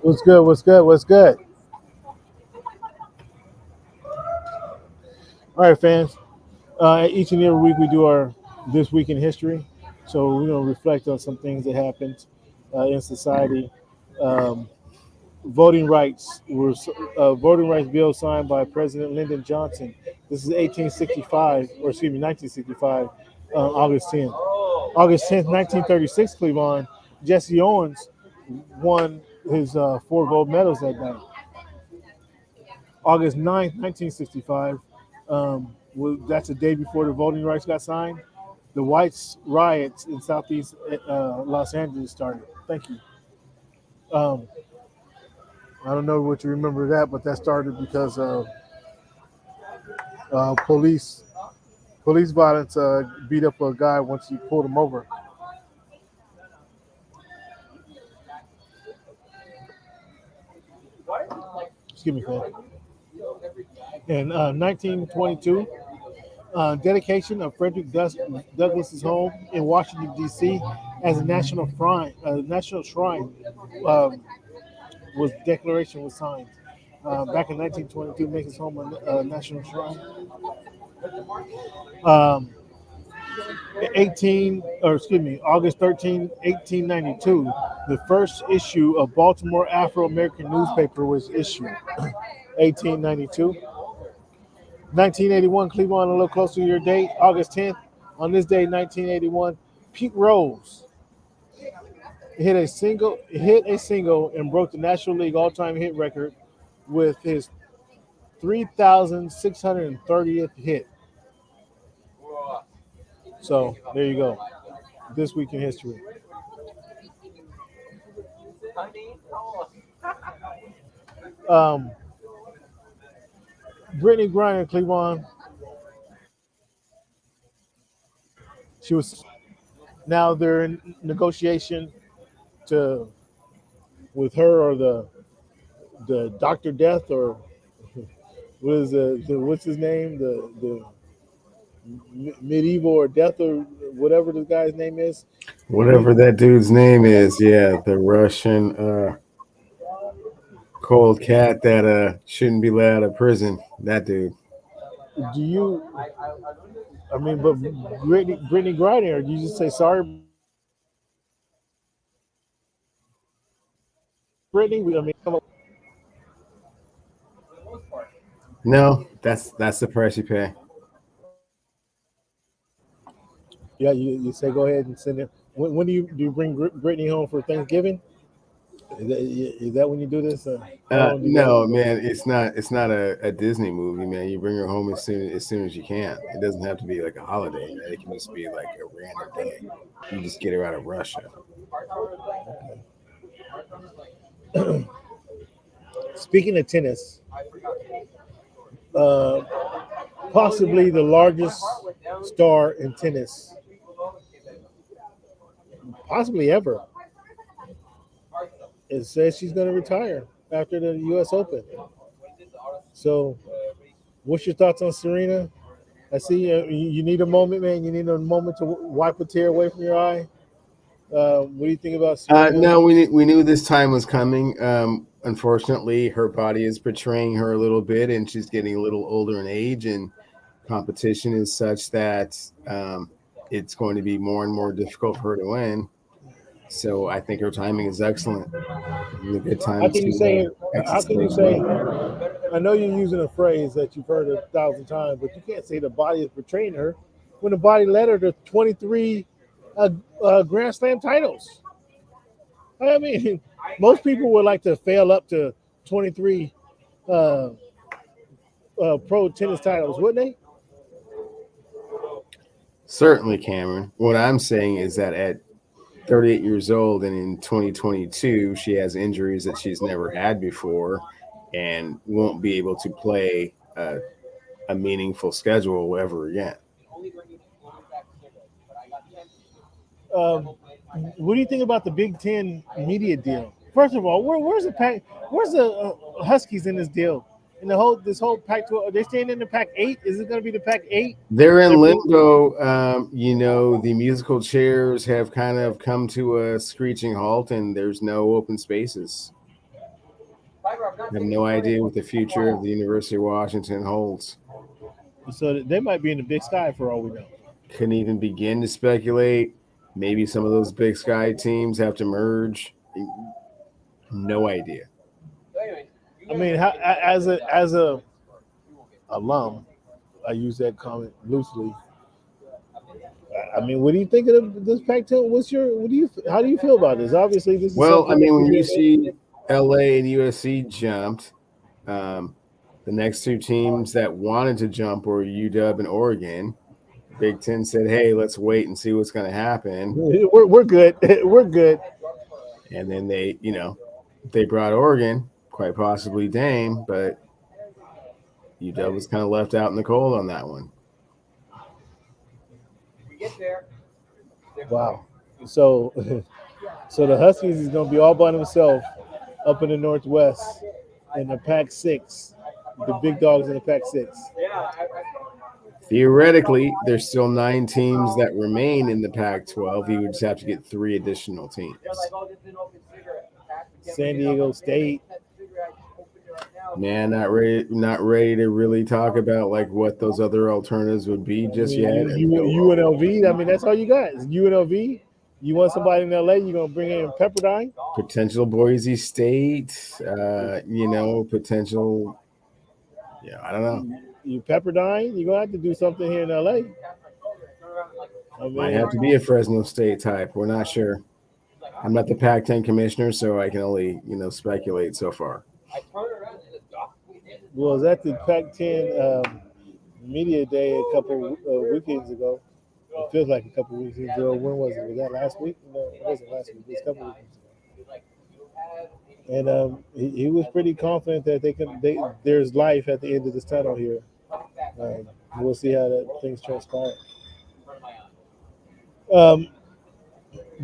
Speaker 1: What's good? What's good? What's good? All right, fans. Each and every week we do our This Week in History. So we're going to reflect on some things that happened in society. Voting rights bill signed by President Lyndon Johnson. This is 1965, August 10th. August 10th, 1936, Cleveland, Jesse Owens won his 4 gold medals that night. August 9th, 1965, that's the day before the voting rights got signed. The whites riots in southeast Los Angeles started. Thank you. I don't know what you remember that, but that started because of police violence beat up a guy once he pulled him over. Excuse me, man. In 1922, dedication of Frederick Douglass's home in Washington, D.C. as a national shrine declaration was signed. Back in 1922, make his home a national shrine. August 13, 1892, the first issue of Baltimore Afro-American newspaper was issued. 1892. 1981, Cleveland, a little closer to your date, August 10th. On this day, 1981, Pete Rose hit a single and broke the National League all-time hit record with his 3,630th hit. So there you go. This week in history. Um, Brittany Griner, Cleveland. She was now they're in negotiation to with her or the Doctor Death or what is the what's his name the medieval or death or whatever this guy's name is.
Speaker 2: Whatever that dude's name is, yeah, the Russian cold cat that shouldn't be let out of prison. That dude.
Speaker 1: Do you? I mean, but Brittany Griner, do you just say sorry, Brittany? I mean,
Speaker 2: No, that's the price you pay.
Speaker 1: yeah, you say go ahead and send it. When do you bring Brittany home for Thanksgiving? Is that when you do this? How long do you
Speaker 2: No,
Speaker 1: go?
Speaker 2: man, it's not a Disney movie, man. You bring her home as soon as you can. It doesn't have to be like a holiday, man. It can just be like a random day. You just get her out of Russia.
Speaker 1: Speaking of tennis, uh, possibly the largest star in tennis, possibly ever, it says she's going to retire after the U.S. Open. So, what's your thoughts on Serena? I see you need a moment, man. You need a moment to wipe a tear away from your eye. What do you think about Serena?
Speaker 2: No, we knew this time was coming. Unfortunately, her body is betraying her a little bit, and she's getting a little older in age, and competition is such that it's going to be more and more difficult for her to win. So I think her timing is excellent. It's a good
Speaker 1: How
Speaker 2: time
Speaker 1: can you
Speaker 2: to
Speaker 1: say? How can you
Speaker 2: exercise
Speaker 1: say?
Speaker 2: well.
Speaker 1: I know you're using a phrase that you've heard 1,000 times, but you can't say the body is betraying her when the body led her to 23 Grand Slam titles. I mean, most people would like to fail up to 23 uh, pro tennis titles, wouldn't they?
Speaker 2: Certainly, Cameron. What I'm saying is that at 38 years old and in 2022, she has injuries that she's never had before and won't be able to play a meaningful schedule ever again.
Speaker 1: Um, what do you think about the Big Ten media deal? First of all, where's the pack? Where's the Huskies in this deal? In this whole Pac-12, are they staying in the Pac-8? Is it going to be the Pac-8?
Speaker 2: They're in
Speaker 1: They're
Speaker 2: limbo. The musical chairs have kind of come to a screeching halt, and there's no open spaces. I have no idea what the future of the University of Washington holds.
Speaker 1: so they might be in the Big Sky for all we know.
Speaker 2: Couldn't even begin to speculate. Maybe some of those Big Sky teams have to merge. No idea.
Speaker 1: I mean, as a alum, I use that comment loosely. I mean, what do you think of this Pac-10? How do you feel about this? Obviously, this is
Speaker 2: Well, I
Speaker 1: something that
Speaker 2: mean,
Speaker 1: could
Speaker 2: when
Speaker 1: be
Speaker 2: you
Speaker 1: an
Speaker 2: see LA and USC jumped, um, the next two teams that wanted to jump were UW and Oregon. Big Ten said, "Hey, let's wait and see what's going to happen."
Speaker 1: we're good. We're good.
Speaker 2: And then they brought Oregon, quite possibly Dame, but UW was kind of left out in the cold on that one.
Speaker 1: Wow. So, so the Huskies is going to be all by themselves up in the Northwest in the Pac-6, the big dogs in the Pac-6.
Speaker 2: Theoretically, there's still 9 teams that remain in the Pac-12. You would just have to get 3 additional teams.
Speaker 1: San Diego State.
Speaker 2: Man, not ready to really talk about like what those other alternatives would be just yet.
Speaker 1: UNLV. I mean, that's all you got. Is UNLV. You want somebody in LA? You're gonna bring in Pepperdine.
Speaker 2: Potential Boise State. Potential. Yeah, I don't know.
Speaker 1: You Pepperdine. You're gonna have to do something here in LA. I
Speaker 2: Might
Speaker 1: mean,
Speaker 2: have to be a Fresno State type. We're not sure. I'm not the Pac-10 commissioner, so I can only speculate so far.
Speaker 1: Was at the Pac-10 media day a couple weekends ago. It feels like a couple weekends ago. When was it? Was that last week? No, it wasn't last week. It was a couple weekends ago. And he was pretty confident that there's life at the end of this tunnel here. We'll see how things transpire.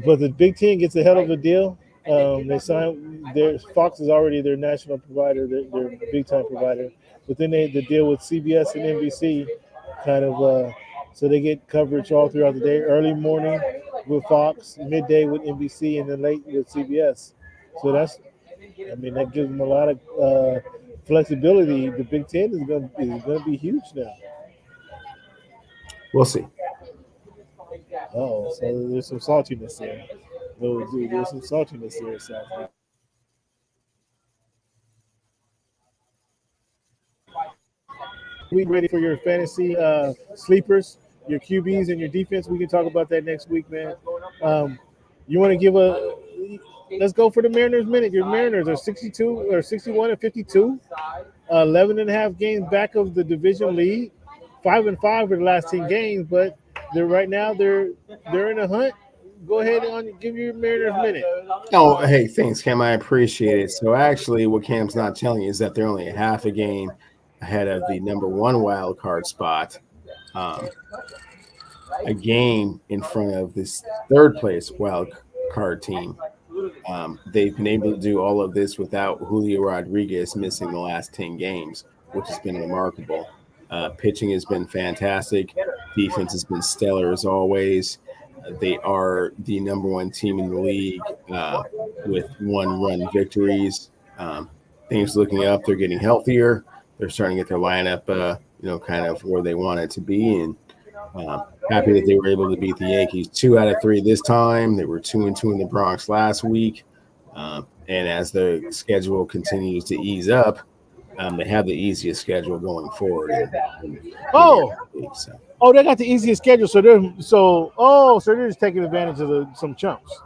Speaker 1: But the Big Ten gets a hell of a deal. They signed Fox is already their national provider, their big time provider. But then the deal with CBS and NBC kind of so they get coverage all throughout the day, early morning with Fox, midday with NBC, and then late with CBS. So that gives them a lot of flexibility. The Big Ten is going to be huge now.
Speaker 2: We'll see.
Speaker 1: Oh, so there's some saltiness there. There's some saltiness there. So. We ready for your fantasy sleepers, your QBs, and your defense? We can talk about that next week, man. You want to give let's go for the Mariners minute. Your Mariners are 62 or 61 and 52, 11 and a half games back of the division lead, 5-5 for the last 10 games, but they're in a hunt. Go ahead and give your Mariners minute.
Speaker 2: Oh, hey, thanks, Cam. I appreciate it. So actually, what Cam's not telling you is that they're only a half a game ahead of the number one wild card spot, a game in front of this third place wild card team. They've been able to do all of this without Julio Rodriguez missing the last 10 games, which has been remarkable. Pitching has been fantastic. Defense has been stellar as always. They are the number one team in the league with one-run victories. Things looking up. They're getting healthier. They're starting to get their lineup, kind of where they want it to be. And happy that they were able to beat the Yankees 2 out of 3 this time. They were 2-2 in the Bronx last week. And as the schedule continues to ease up, they have the easiest schedule going forward.
Speaker 1: Oh, they got the easiest schedule. So they're just taking advantage of some chumps.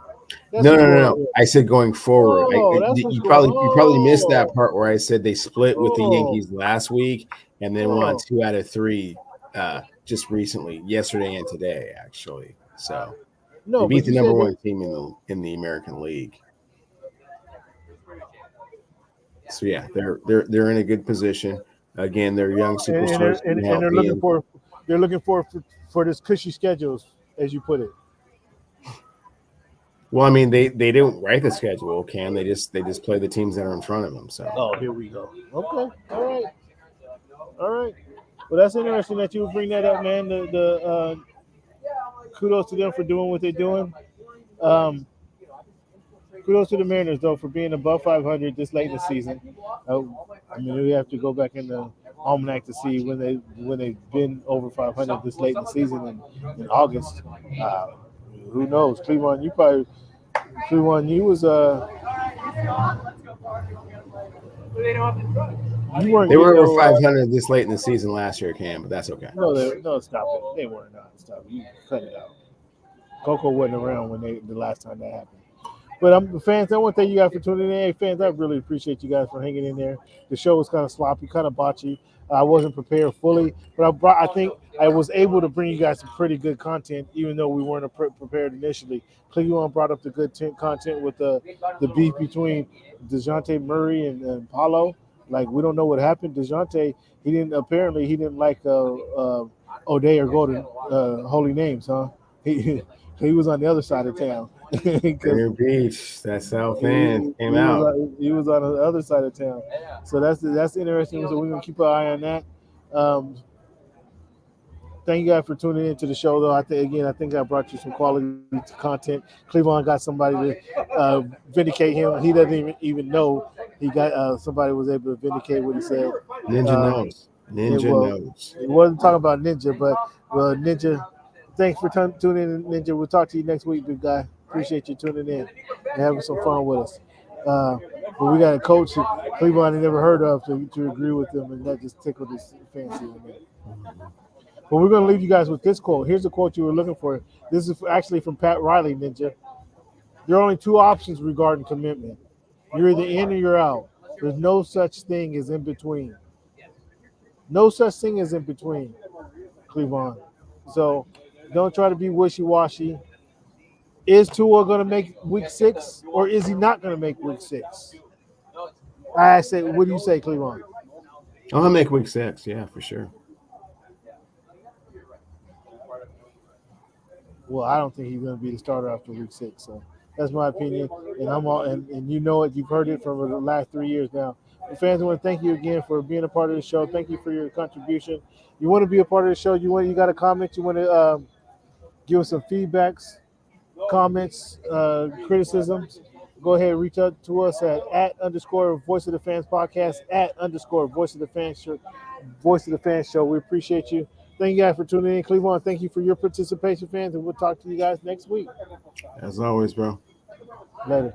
Speaker 2: No. I said going forward. You probably missed that part where I said they split with the Yankees last week and then won 2 out of 3 just recently, yesterday and today, actually. So they beat the number one team in the American League. So yeah, they're in a good position. Again, they're young superstars,
Speaker 1: and they're looking for this cushy schedules, as you put it.
Speaker 2: Well, I mean, they don't write the schedule, Cam. They just play the teams that are in front of them. So.
Speaker 1: Oh, here we go. Okay, all right. Well, that's interesting that you would bring that up, man. The kudos to them for doing what they're doing. Kudos to the Mariners, though, for being above 500 this late in the season. We have to go back in the almanac to see when they've been over 500 this late in the season in August. Who knows? Cleveland, you was
Speaker 2: they were over 500 this late in the season last year, Cam, but that's okay.
Speaker 1: No, stop it. They weren't. Stop it. You cut it out. Coco wasn't around when the last time that happened. But fans, I want to thank you guys for tuning in. Hey, fans, I really appreciate you guys for hanging in there. The show was kind of sloppy, kind of botchy. I wasn't prepared fully, but I think I was able to bring you guys some pretty good content, even though we weren't prepared initially. Cleveland brought up the good content with the beef between DeJounte Murray and Paulo. Like, we don't know what happened. DeJounte, he didn't like O'Day or Golden holy names, huh? He was on the other side of town.
Speaker 2: Virginia Beach, that South End came out.
Speaker 1: He was on the other side of town. So that's interesting. So we're gonna keep an eye on that. Thank you guys for tuning into the show, though. I think I brought you some quality content. Cleveland got somebody to vindicate him. He doesn't even know he got somebody was able to vindicate what he said.
Speaker 2: Ninja knows.
Speaker 1: He wasn't talking about Ninja, but Ninja. Thanks for tuning in, Ninja. We'll talk to you next week, big guy. Appreciate you tuning in and having some fun with us. But we got a coach that Cleveland had never heard of to agree with them, and that just tickled his fancy. But we're going to leave you guys with this quote. Here's the quote you were looking for. This is actually from Pat Riley, Ninja. There are only two options regarding commitment. You're either in or you're out. There's no such thing as in between. No such thing as in between, Cleveland. So don't try to be wishy-washy. Is Tua going to make week 6 or is he not going to make week 6? I say, what do you say, Cleveland?
Speaker 2: I'll make week 6, yeah, for sure.
Speaker 1: Well, I don't think he's going to be the starter after week 6. So that's my opinion, and and you know it. You've heard it for the last 3 years now. And fans, I want to thank you again for being a part of the show. Thank you for your contribution. You want to be a part of the show? You got a comment? You want to give us some feedbacks, comments, criticisms? Go ahead and reach out to us at _ Voice of the Fans podcast, at _ Voice of the Fans show. Voice of the Fans show. We appreciate you. Thank you guys for tuning in, Cleveland. Thank you for your participation, fans, and we'll talk to you guys next week.
Speaker 2: As always, bro.
Speaker 1: Later.